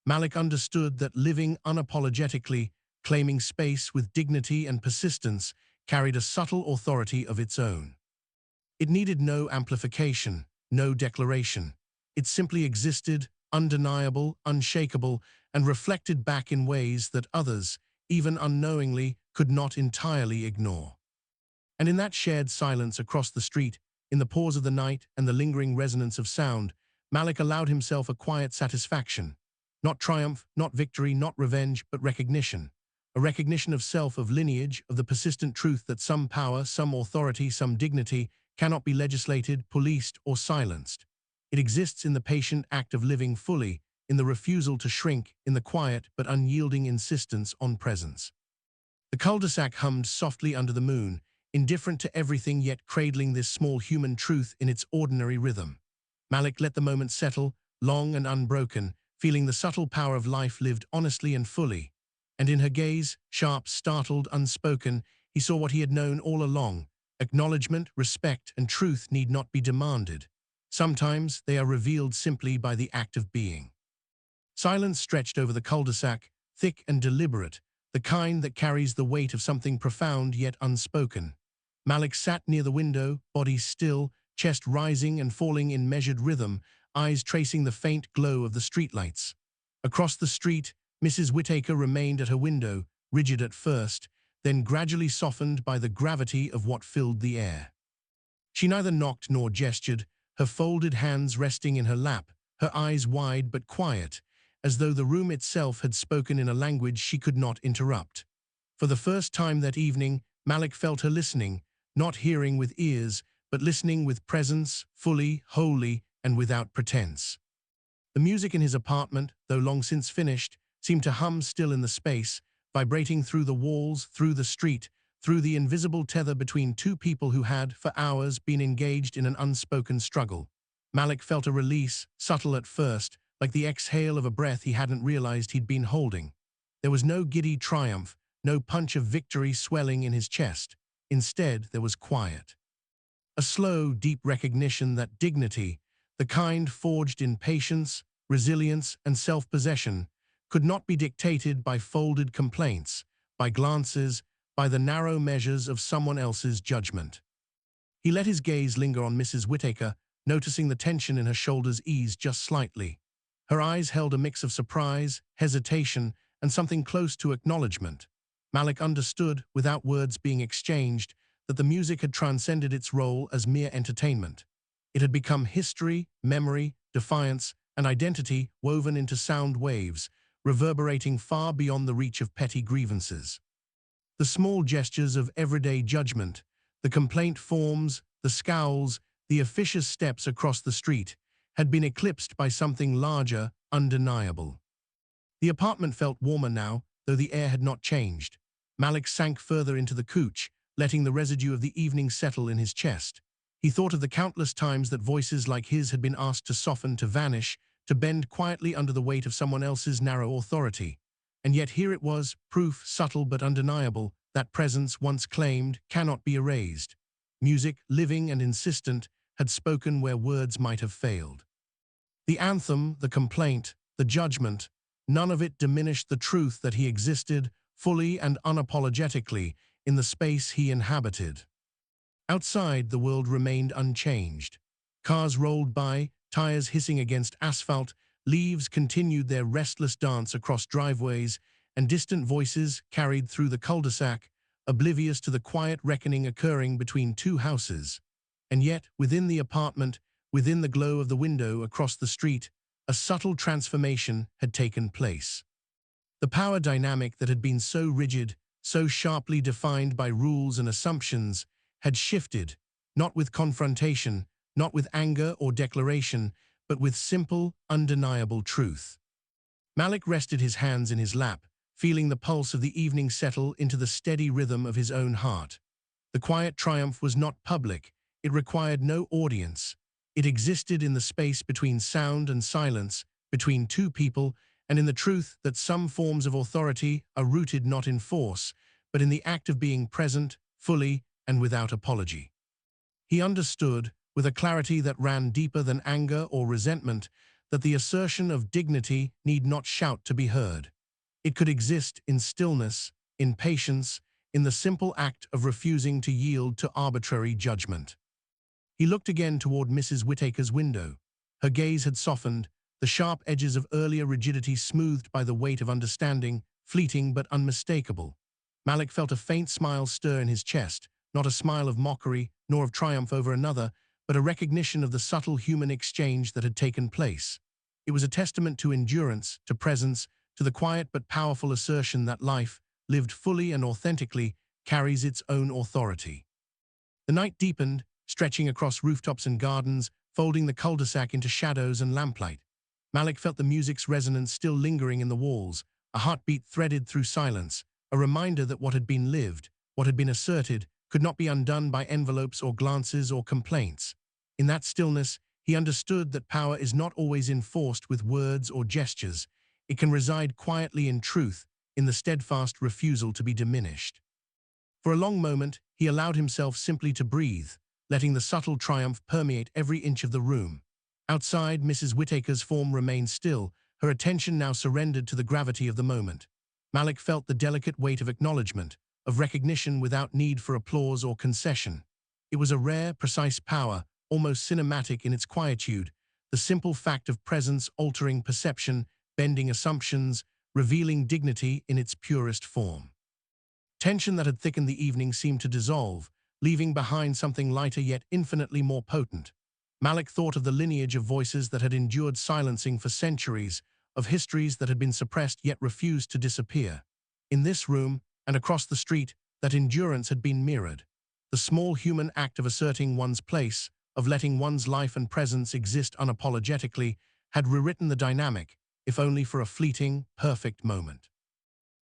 Malik understood that living unapologetically, claiming space with dignity and persistence, carried a subtle authority of its own. It needed no amplification, no declaration. It simply existed, undeniable, unshakable, and reflected back in ways that others, even unknowingly, could not entirely ignore. And in that shared silence across the street, in the pause of the night and the lingering resonance of sound, Malik allowed himself a quiet satisfaction. Not triumph, not victory, not revenge, but recognition. A recognition of self, of lineage, of the persistent truth that some power, some authority, some dignity cannot be legislated, policed, or silenced. It exists in the patient act of living fully, in the refusal to shrink, in the quiet but unyielding insistence on presence. The cul-de-sac hummed softly under the moon, indifferent to everything yet cradling this small human truth in its ordinary rhythm. Malik let the moment settle, long and unbroken, feeling the subtle power of life lived honestly and fully. And in her gaze, sharp, startled, unspoken, he saw what he had known all along. Acknowledgement, respect, and truth need not be demanded. Sometimes they are revealed simply by the act of being. Silence stretched over the cul-de-sac, thick and deliberate, the kind that carries the weight of something profound yet unspoken. Malik sat near the window, body still, chest rising and falling in measured rhythm, eyes tracing the faint glow of the streetlights. Across the street, Mrs. Whittaker remained at her window, rigid at first, then gradually softened by the gravity of what filled the air. She neither knocked nor gestured, her folded hands resting in her lap, her eyes wide but quiet, as though the room itself had spoken in a language she could not interrupt. For the first time that evening, Malik felt her listening, not hearing with ears, but listening with presence, fully, wholly, and without pretense. The music in his apartment, though long since finished, seemed to hum still in the space, vibrating through the walls, through the street, through the invisible tether between two people who had, for hours, been engaged in an unspoken struggle. Malik felt a release, subtle at first, like the exhale of a breath he hadn't realized he'd been holding. There was no giddy triumph, no punch of victory swelling in his chest. Instead, there was quiet. A slow, deep recognition that dignity, the kind forged in patience, resilience, and self-possession, could not be dictated by folded complaints, by glances, by the narrow measures of someone else's judgment. He let his gaze linger on Mrs. Whittaker, noticing the tension in her shoulders ease just slightly. Her eyes held a mix of surprise, hesitation, and something close to acknowledgement. Malik understood, without words being exchanged, that the music had transcended its role as mere entertainment. It had become history, memory, defiance, and identity woven into sound waves, reverberating far beyond the reach of petty grievances. The small gestures of everyday judgment, the complaint forms, the scowls, the officious steps across the street, had been eclipsed by something larger, undeniable. The apartment felt warmer now, though the air had not changed. Malik sank further into the couch, letting the residue of the evening settle in his chest. He thought of the countless times that voices like his had been asked to soften, to vanish, to bend quietly under the weight of someone else's narrow authority. And yet here it was, proof subtle but undeniable, that presence once claimed cannot be erased. Music, living and insistent, had spoken where words might have failed. The anthem, the complaint, the judgment, none of it diminished the truth that he existed, fully and unapologetically, in the space he inhabited. Outside, the world remained unchanged. Cars rolled by, tires hissing against asphalt, leaves continued their restless dance across driveways, and distant voices carried through the cul-de-sac, oblivious to the quiet reckoning occurring between two houses. And yet, within the apartment, within the glow of the window across the street, a subtle transformation had taken place. The power dynamic that had been so rigid, so sharply defined by rules and assumptions, had shifted, not with confrontation, not with anger or declaration, but with simple, undeniable truth. Malik rested his hands in his lap, feeling the pulse of the evening settle into the steady rhythm of his own heart. The quiet triumph was not public. It required no audience. It existed in the space between sound and silence, between two people, and in the truth that some forms of authority are rooted not in force, but in the act of being present, fully, and without apology. He understood, with a clarity that ran deeper than anger or resentment, that the assertion of dignity need not shout to be heard. It could exist in stillness, in patience, in the simple act of refusing to yield to arbitrary judgment. He looked again toward Mrs. Whittaker's window. Her gaze had softened, the sharp edges of earlier rigidity smoothed by the weight of understanding, fleeting but unmistakable. Malik felt a faint smile stir in his chest, not a smile of mockery, nor of triumph over another, but a recognition of the subtle human exchange that had taken place. It was a testament to endurance, to presence, to the quiet but powerful assertion that life, lived fully and authentically, carries its own authority. The night deepened, stretching across rooftops and gardens, folding the cul-de-sac into shadows and lamplight. Malik felt the music's resonance still lingering in the walls, a heartbeat threaded through silence, a reminder that what had been lived, what had been asserted, could not be undone by envelopes or glances or complaints. In that stillness, he understood that power is not always enforced with words or gestures. It can reside quietly in truth, in the steadfast refusal to be diminished. For a long moment, he allowed himself simply to breathe, letting the subtle triumph permeate every inch of the room. Outside, Mrs. Whittaker's form remained still, her attention now surrendered to the gravity of the moment. Malik felt the delicate weight of acknowledgement, of recognition without need for applause or concession. It was a rare, precise power, almost cinematic in its quietude, the simple fact of presence altering perception, bending assumptions, revealing dignity in its purest form. Tension that had thickened the evening seemed to dissolve, leaving behind something lighter yet infinitely more potent. Malik thought of the lineage of voices that had endured silencing for centuries, of histories that had been suppressed yet refused to disappear. In this room, and across the street, that endurance had been mirrored. The small human act of asserting one's place, of letting one's life and presence exist unapologetically, had rewritten the dynamic, if only for a fleeting, perfect moment.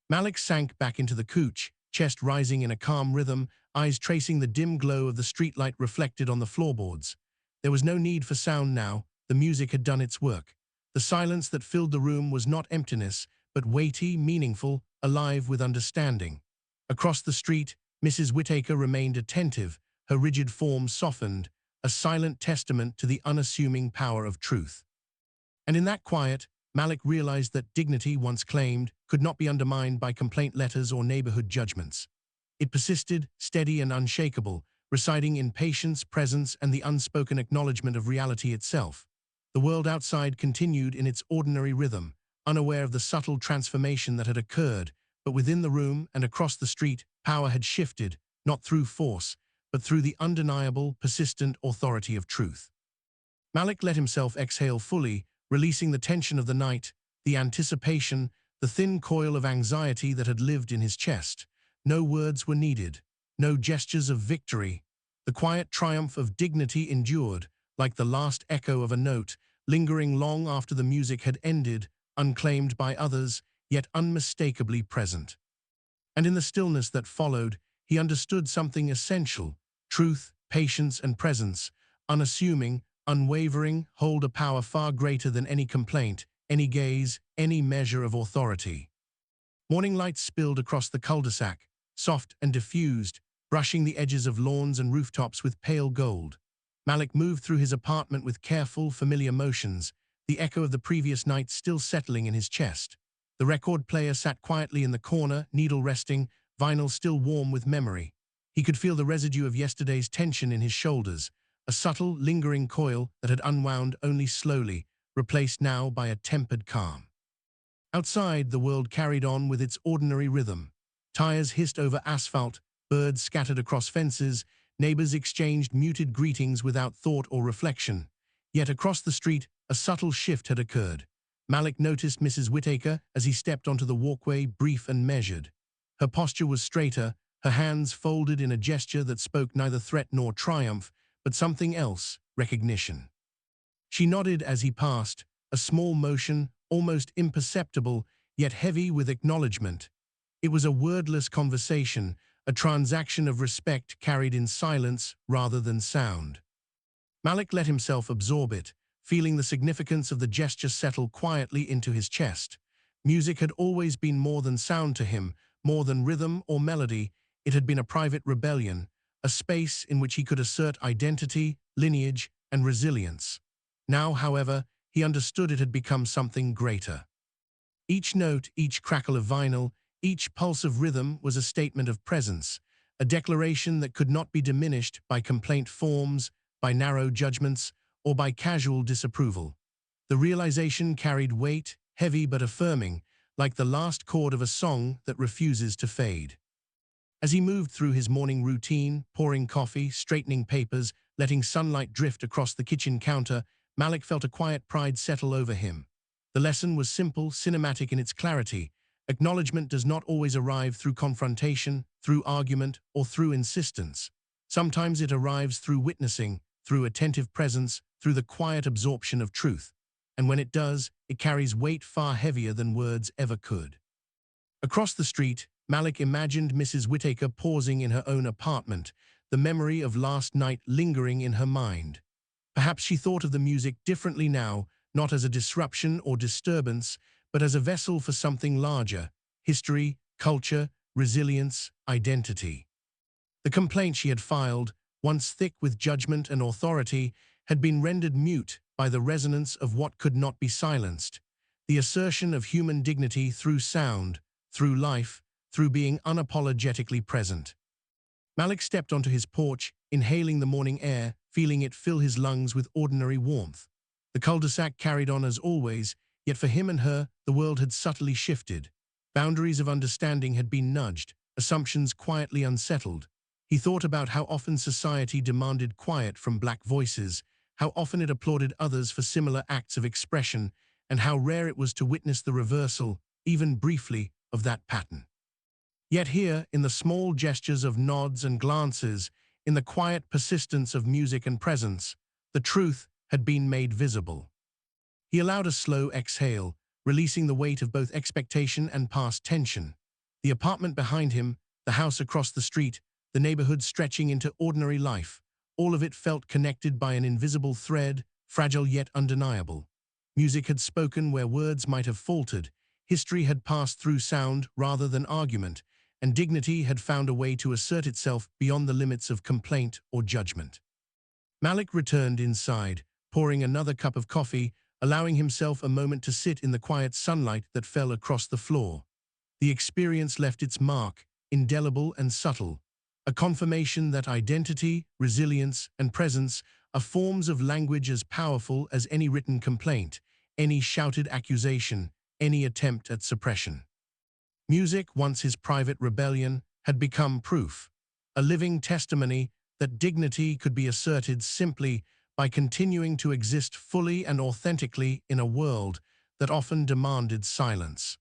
Malik sank back into the couch, chest rising in a calm rhythm, eyes tracing the dim glow of the streetlight reflected on the floorboards. There was no need for sound now, the music had done its work. The silence that filled the room was not emptiness, but weighty, meaningful, alive with understanding. Across the street, Mrs. Whittaker remained attentive, her rigid form softened, a silent testament to the unassuming power of truth. And in that quiet, Malik realized that dignity once claimed could not be undermined by complaint letters or neighborhood judgments. It persisted, steady and unshakable, residing in patience, presence, and the unspoken acknowledgement of reality itself. The world outside continued in its ordinary rhythm, unaware of the subtle transformation that had occurred, but within the room and across the street, power had shifted, not through force, but through the undeniable, persistent authority of truth. Malik let himself exhale fully, releasing the tension of the night, the anticipation, the thin coil of anxiety that had lived in his chest. No words were needed, no gestures of victory. The quiet triumph of dignity endured, like the last echo of a note, lingering long after the music had ended, unclaimed by others, yet unmistakably present. And in the stillness that followed, he understood something essential. Truth, patience, and presence, unassuming, unwavering, hold a power far greater than any complaint, any gaze, any measure of authority. Morning light spilled across the cul-de-sac, soft and diffused, brushing the edges of lawns and rooftops with pale gold. Malik moved through his apartment with careful, familiar motions, the echo of the previous night still settling in his chest. The record player sat quietly in the corner, needle resting, vinyl still warm with memory. He could feel the residue of yesterday's tension in his shoulders, a subtle, lingering coil that had unwound only slowly, replaced now by a tempered calm. Outside, the world carried on with its ordinary rhythm. Tires hissed over asphalt, birds scattered across fences, neighbors exchanged muted greetings without thought or reflection. Yet across the street, a subtle shift had occurred. Malik noticed Mrs. Whittaker as he stepped onto the walkway, brief and measured. Her posture was straighter, her hands folded in a gesture that spoke neither threat nor triumph, but something else, recognition. She nodded as he passed, a small motion, almost imperceptible, yet heavy with acknowledgement. It was a wordless conversation, a transaction of respect carried in silence rather than sound. Malik let himself absorb it, feeling the significance of the gesture settle quietly into his chest. Music had always been more than sound to him, more than rhythm or melody. It had been a private rebellion, a space in which he could assert identity, lineage, and resilience. Now, however, he understood it had become something greater. Each note, each crackle of vinyl, each pulse of rhythm was a statement of presence, a declaration that could not be diminished by complaint forms, by narrow judgments, or by casual disapproval. The realization carried weight, heavy but affirming, like the last chord of a song that refuses to fade. As he moved through his morning routine, pouring coffee, straightening papers, letting sunlight drift across the kitchen counter, Malik felt a quiet pride settle over him. The lesson was simple, cinematic in its clarity. Acknowledgement does not always arrive through confrontation, through argument, or through insistence. Sometimes it arrives through witnessing, through attentive presence, through the quiet absorption of truth. And when it does, it carries weight far heavier than words ever could. Across the street, Malik imagined Mrs. Whittaker pausing in her own apartment, the memory of last night lingering in her mind. Perhaps she thought of the music differently now, not as a disruption or disturbance, but as a vessel for something larger: history, culture, resilience, identity. The complaint she had filed, once thick with judgment and authority, had been rendered mute by the resonance of what could not be silenced, the assertion of human dignity through sound, through life, through being unapologetically present. Malik stepped onto his porch, inhaling the morning air, feeling it fill his lungs with ordinary warmth. The cul-de-sac carried on as always, yet for him and her, the world had subtly shifted. Boundaries of understanding had been nudged, assumptions quietly unsettled. He thought about how often society demanded quiet from black voices, how often it applauded others for similar acts of expression, and how rare it was to witness the reversal, even briefly, of that pattern. Yet here, in the small gestures of nods and glances, in the quiet persistence of music and presence, the truth had been made visible. He allowed a slow exhale, releasing the weight of both expectation and past tension. The apartment behind him, the house across the street, the neighborhood stretching into ordinary life, all of it felt connected by an invisible thread, fragile yet undeniable. Music had spoken where words might have faltered, history had passed through sound rather than argument, and dignity had found a way to assert itself beyond the limits of complaint or judgment. Malik returned inside, pouring another cup of coffee, allowing himself a moment to sit in the quiet sunlight that fell across the floor. The experience left its mark, indelible and subtle, a confirmation that identity, resilience, and presence are forms of language as powerful as any written complaint, any shouted accusation, any attempt at suppression. Music, once his private rebellion, had become proof, a living testimony that dignity could be asserted simply by continuing to exist fully and authentically in a world that often demanded silence.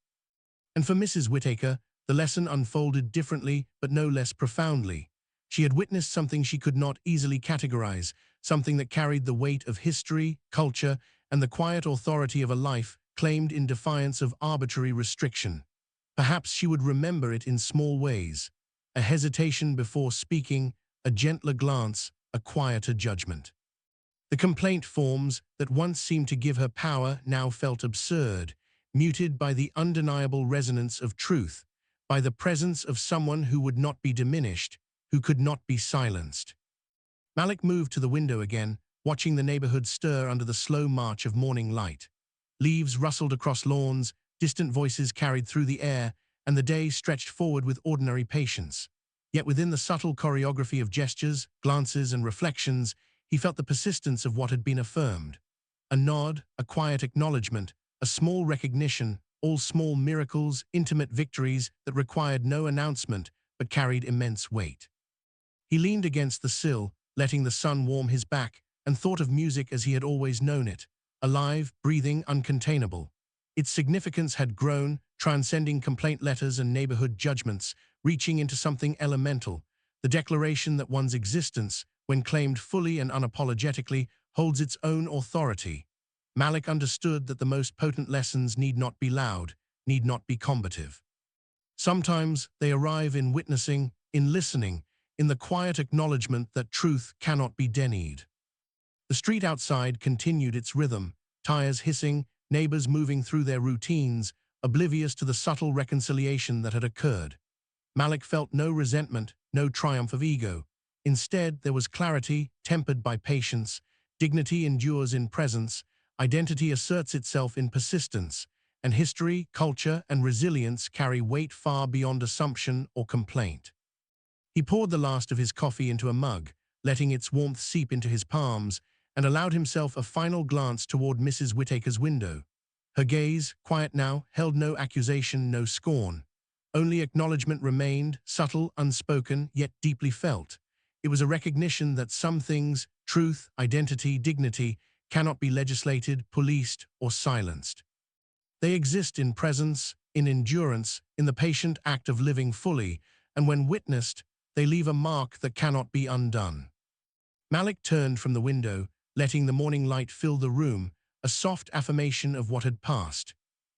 And for Mrs. Whittaker, the lesson unfolded differently but no less profoundly. She had witnessed something she could not easily categorize, something that carried the weight of history, culture, and the quiet authority of a life claimed in defiance of arbitrary restriction. Perhaps she would remember it in small ways: a hesitation before speaking, a gentler glance, a quieter judgment. The complaint forms that once seemed to give her power now felt absurd, muted by the undeniable resonance of truth, by the presence of someone who would not be diminished, who could not be silenced. Malik moved to the window again, watching the neighborhood stir under the slow march of morning light. Leaves rustled across lawns, distant voices carried through the air, and the day stretched forward with ordinary patience. Yet within the subtle choreography of gestures, glances, and reflections, he felt the persistence of what had been affirmed. A nod, a quiet acknowledgement, a small recognition, all small miracles, intimate victories that required no announcement but carried immense weight. He leaned against the sill, letting the sun warm his back, and thought of music as he had always known it, alive, breathing, uncontainable. Its significance had grown, transcending complaint letters and neighborhood judgments, reaching into something elemental, the declaration that one's existence, when claimed fully and unapologetically, holds its own authority. Malik understood that the most potent lessons need not be loud, need not be combative. Sometimes they arrive in witnessing, in listening, in the quiet acknowledgement that truth cannot be denied. The street outside continued its rhythm, tires hissing, neighbors moving through their routines, oblivious to the subtle reconciliation that had occurred. Malik felt no resentment, no triumph of ego. Instead, there was clarity, tempered by patience. Dignity endures in presence, identity asserts itself in persistence, and history, culture, and resilience carry weight far beyond assumption or complaint. He poured the last of his coffee into a mug, letting its warmth seep into his palms, and allowed himself a final glance toward Mrs. Whittaker's window. Her gaze, quiet now, held no accusation, no scorn. Only acknowledgement remained, subtle, unspoken, yet deeply felt. It was a recognition that some things, truth, identity, dignity, cannot be legislated, policed, or silenced. They exist in presence, in endurance, in the patient act of living fully, and when witnessed, they leave a mark that cannot be undone. Malik turned from the window, letting the morning light fill the room, a soft affirmation of what had passed.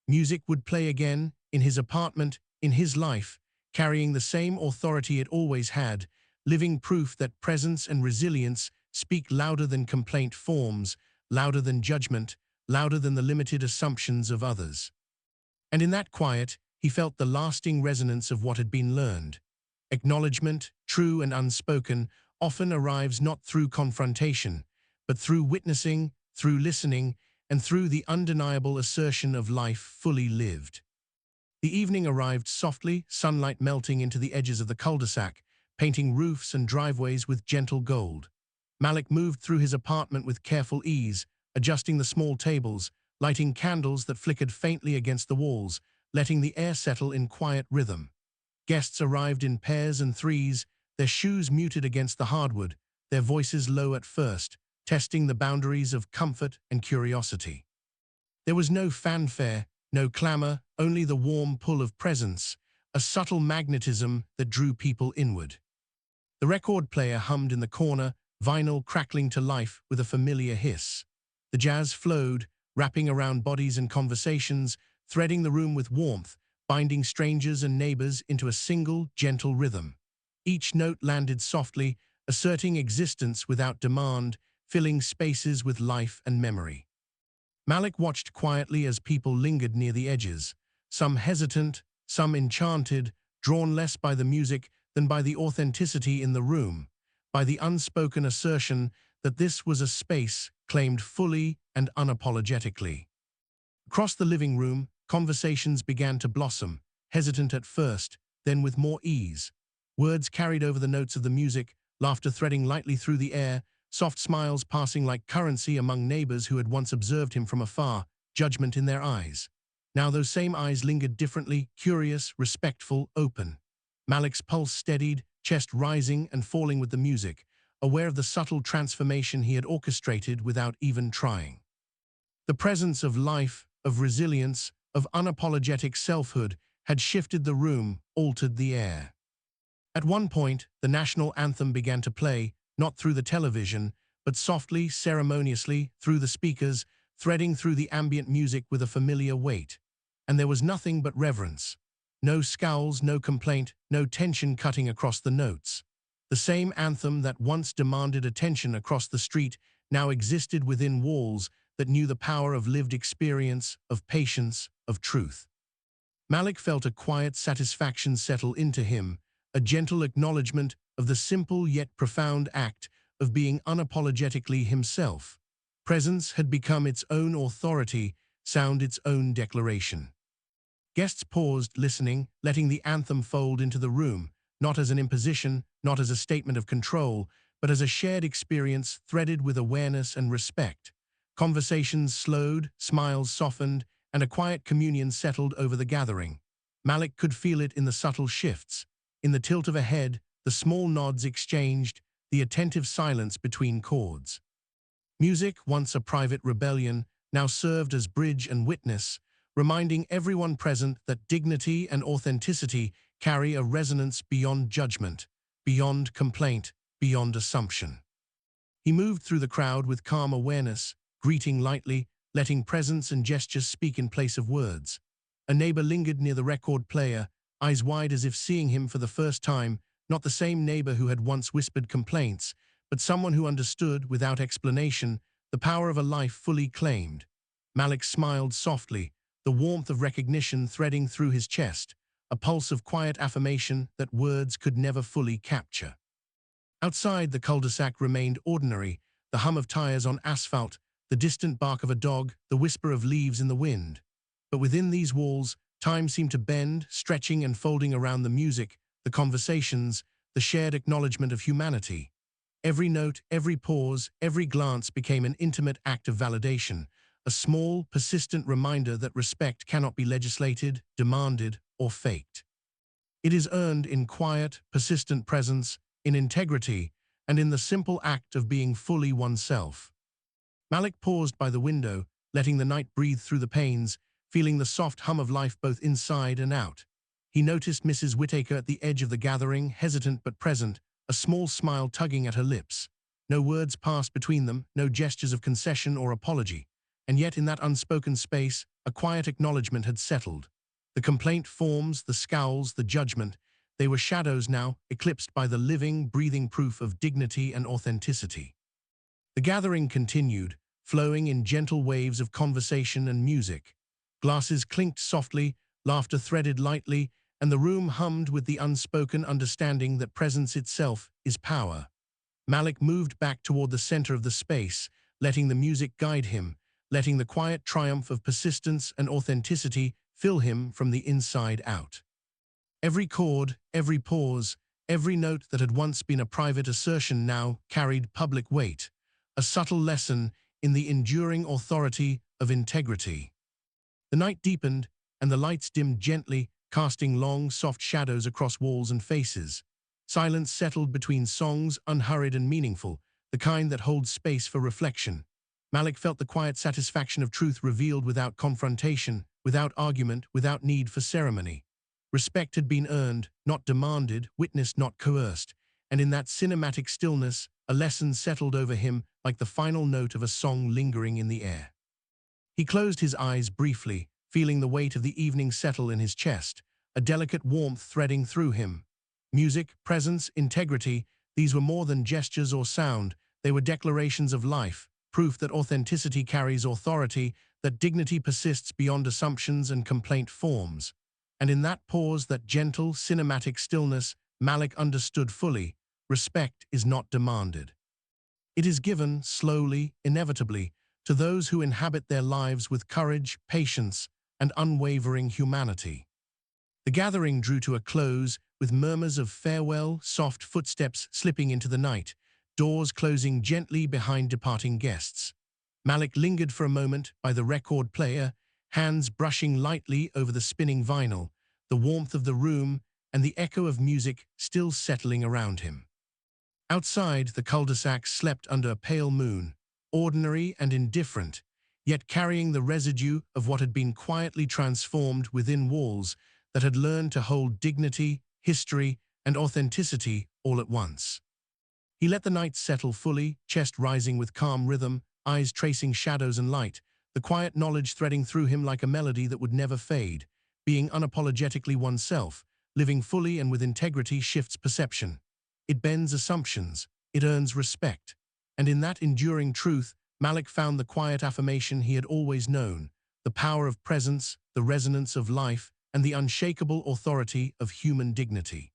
Music would play again, in his apartment, in his life, carrying the same authority it always had, living proof that presence and resilience speak louder than complaint forms, louder than judgment, louder than the limited assumptions of others. And in that quiet, he felt the lasting resonance of what had been learned. Acknowledgement, true and unspoken, often arrives not through confrontation, but through witnessing, through listening, and through the undeniable assertion of life fully lived. The evening arrived softly, sunlight melting into the edges of the cul-de-sac, painting roofs and driveways with gentle gold. Malik moved through his apartment with careful ease, adjusting the small tables, lighting candles that flickered faintly against the walls, letting the air settle in quiet rhythm. Guests arrived in pairs and threes, their shoes muted against the hardwood, their voices low at first, testing the boundaries of comfort and curiosity. There was no fanfare, no clamor, only the warm pull of presence, a subtle magnetism that drew people inward. The record player hummed in the corner, vinyl crackling to life with a familiar hiss. The jazz flowed, wrapping around bodies and conversations, threading the room with warmth, binding strangers and neighbors into a single, gentle rhythm. Each note landed softly, asserting existence without demand, filling spaces with life and memory. Malik watched quietly as people lingered near the edges, some hesitant, some enchanted, drawn less by the music than by the authenticity in the room, by the unspoken assertion that this was a space claimed fully and unapologetically. Across the living room, conversations began to blossom, hesitant at first, then with more ease. Words carried over the notes of the music, laughter threading lightly through the air, soft smiles passing like currency among neighbors who had once observed him from afar, judgment in their eyes. Now those same eyes lingered differently, curious, respectful, open. Malik's pulse steadied, chest rising and falling with the music, aware of the subtle transformation he had orchestrated without even trying. The presence of life, of resilience, of unapologetic selfhood had shifted the room, altered the air. At one point, the national anthem began to play, not through the television, but softly, ceremoniously, through the speakers, threading through the ambient music with a familiar weight. And there was nothing but reverence. No scowls, no complaint, no tension cutting across the notes. The same anthem that once demanded attention across the street now existed within walls that knew the power of lived experience, of patience, of truth. Malik felt a quiet satisfaction settle into him, a gentle acknowledgement of the simple yet profound act of being unapologetically himself. Presence had become its own authority, sound its own declaration. Guests paused, listening, letting the anthem fold into the room, not as an imposition, not as a statement of control, but as a shared experience threaded with awareness and respect. Conversations slowed, smiles softened, and a quiet communion settled over the gathering. Malik could feel it in the subtle shifts, in the tilt of a head, the small nods exchanged, the attentive silence between chords. Music, once a private rebellion, now served as bridge and witness, reminding everyone present that dignity and authenticity carry a resonance beyond judgment, beyond complaint, beyond assumption. He moved through the crowd with calm awareness, greeting lightly, letting presence and gestures speak in place of words. A neighbor lingered near the record player, eyes wide as if seeing him for the first time, not the same neighbor who had once whispered complaints, but someone who understood, without explanation, the power of a life fully claimed. Malik smiled softly, the warmth of recognition threading through his chest, a pulse of quiet affirmation that words could never fully capture. Outside, the cul-de-sac remained ordinary, the hum of tires on asphalt, the distant bark of a dog, the whisper of leaves in the wind. But within these walls, time seemed to bend, stretching and folding around the music, the conversations, the shared acknowledgement of humanity. Every note, every pause, every glance became an intimate act of validation, a small, persistent reminder that respect cannot be legislated, demanded, or faked. It is earned in quiet, persistent presence, in integrity, and in the simple act of being fully oneself. Malik paused by the window, letting the night breathe through the panes, feeling the soft hum of life both inside and out. He noticed Mrs. Whittaker at the edge of the gathering, hesitant but present, a small smile tugging at her lips. No words passed between them, no gestures of concession or apology. And yet in that unspoken space, a quiet acknowledgement had settled. The complaint forms, the scowls, the judgment, they were shadows now, eclipsed by the living, breathing proof of dignity and authenticity. The gathering continued, flowing in gentle waves of conversation and music. Glasses clinked softly, laughter threaded lightly, and the room hummed with the unspoken understanding that presence itself is power. Malik moved back toward the center of the space, letting the music guide him, letting the quiet triumph of persistence and authenticity fill him from the inside out. Every chord, every pause, every note that had once been a private assertion now carried public weight, a subtle lesson in the enduring authority of integrity. The night deepened, and the lights dimmed gently, casting long, soft shadows across walls and faces. Silence settled between songs, unhurried and meaningful, the kind that holds space for reflection. Malik felt the quiet satisfaction of truth revealed without confrontation, without argument, without need for ceremony. Respect had been earned, not demanded, witnessed, not coerced, and in that cinematic stillness, a lesson settled over him like the final note of a song lingering in the air. He closed his eyes briefly, feeling the weight of the evening settle in his chest, a delicate warmth threading through him. Music, presence, integrity, these were more than gestures or sound, they were declarations of life, proof that authenticity carries authority, that dignity persists beyond assumptions and complaint forms. And in that pause, that gentle, cinematic stillness, Malik understood fully, respect is not demanded. It is given, slowly, inevitably, to those who inhabit their lives with courage, patience, and unwavering humanity. The gathering drew to a close, with murmurs of farewell, soft footsteps slipping into the night, doors closing gently behind departing guests. Malik lingered for a moment by the record player, hands brushing lightly over the spinning vinyl, the warmth of the room and the echo of music still settling around him. Outside, the cul-de-sac slept under a pale moon, ordinary and indifferent, yet carrying the residue of what had been quietly transformed within walls that had learned to hold dignity, history, and authenticity all at once. He let the night settle fully, chest rising with calm rhythm, eyes tracing shadows and light, the quiet knowledge threading through him like a melody that would never fade. Being unapologetically oneself, living fully and with integrity shifts perception. It bends assumptions, it earns respect. And in that enduring truth, Malik found the quiet affirmation he had always known, the power of presence, the resonance of life, and the unshakable authority of human dignity.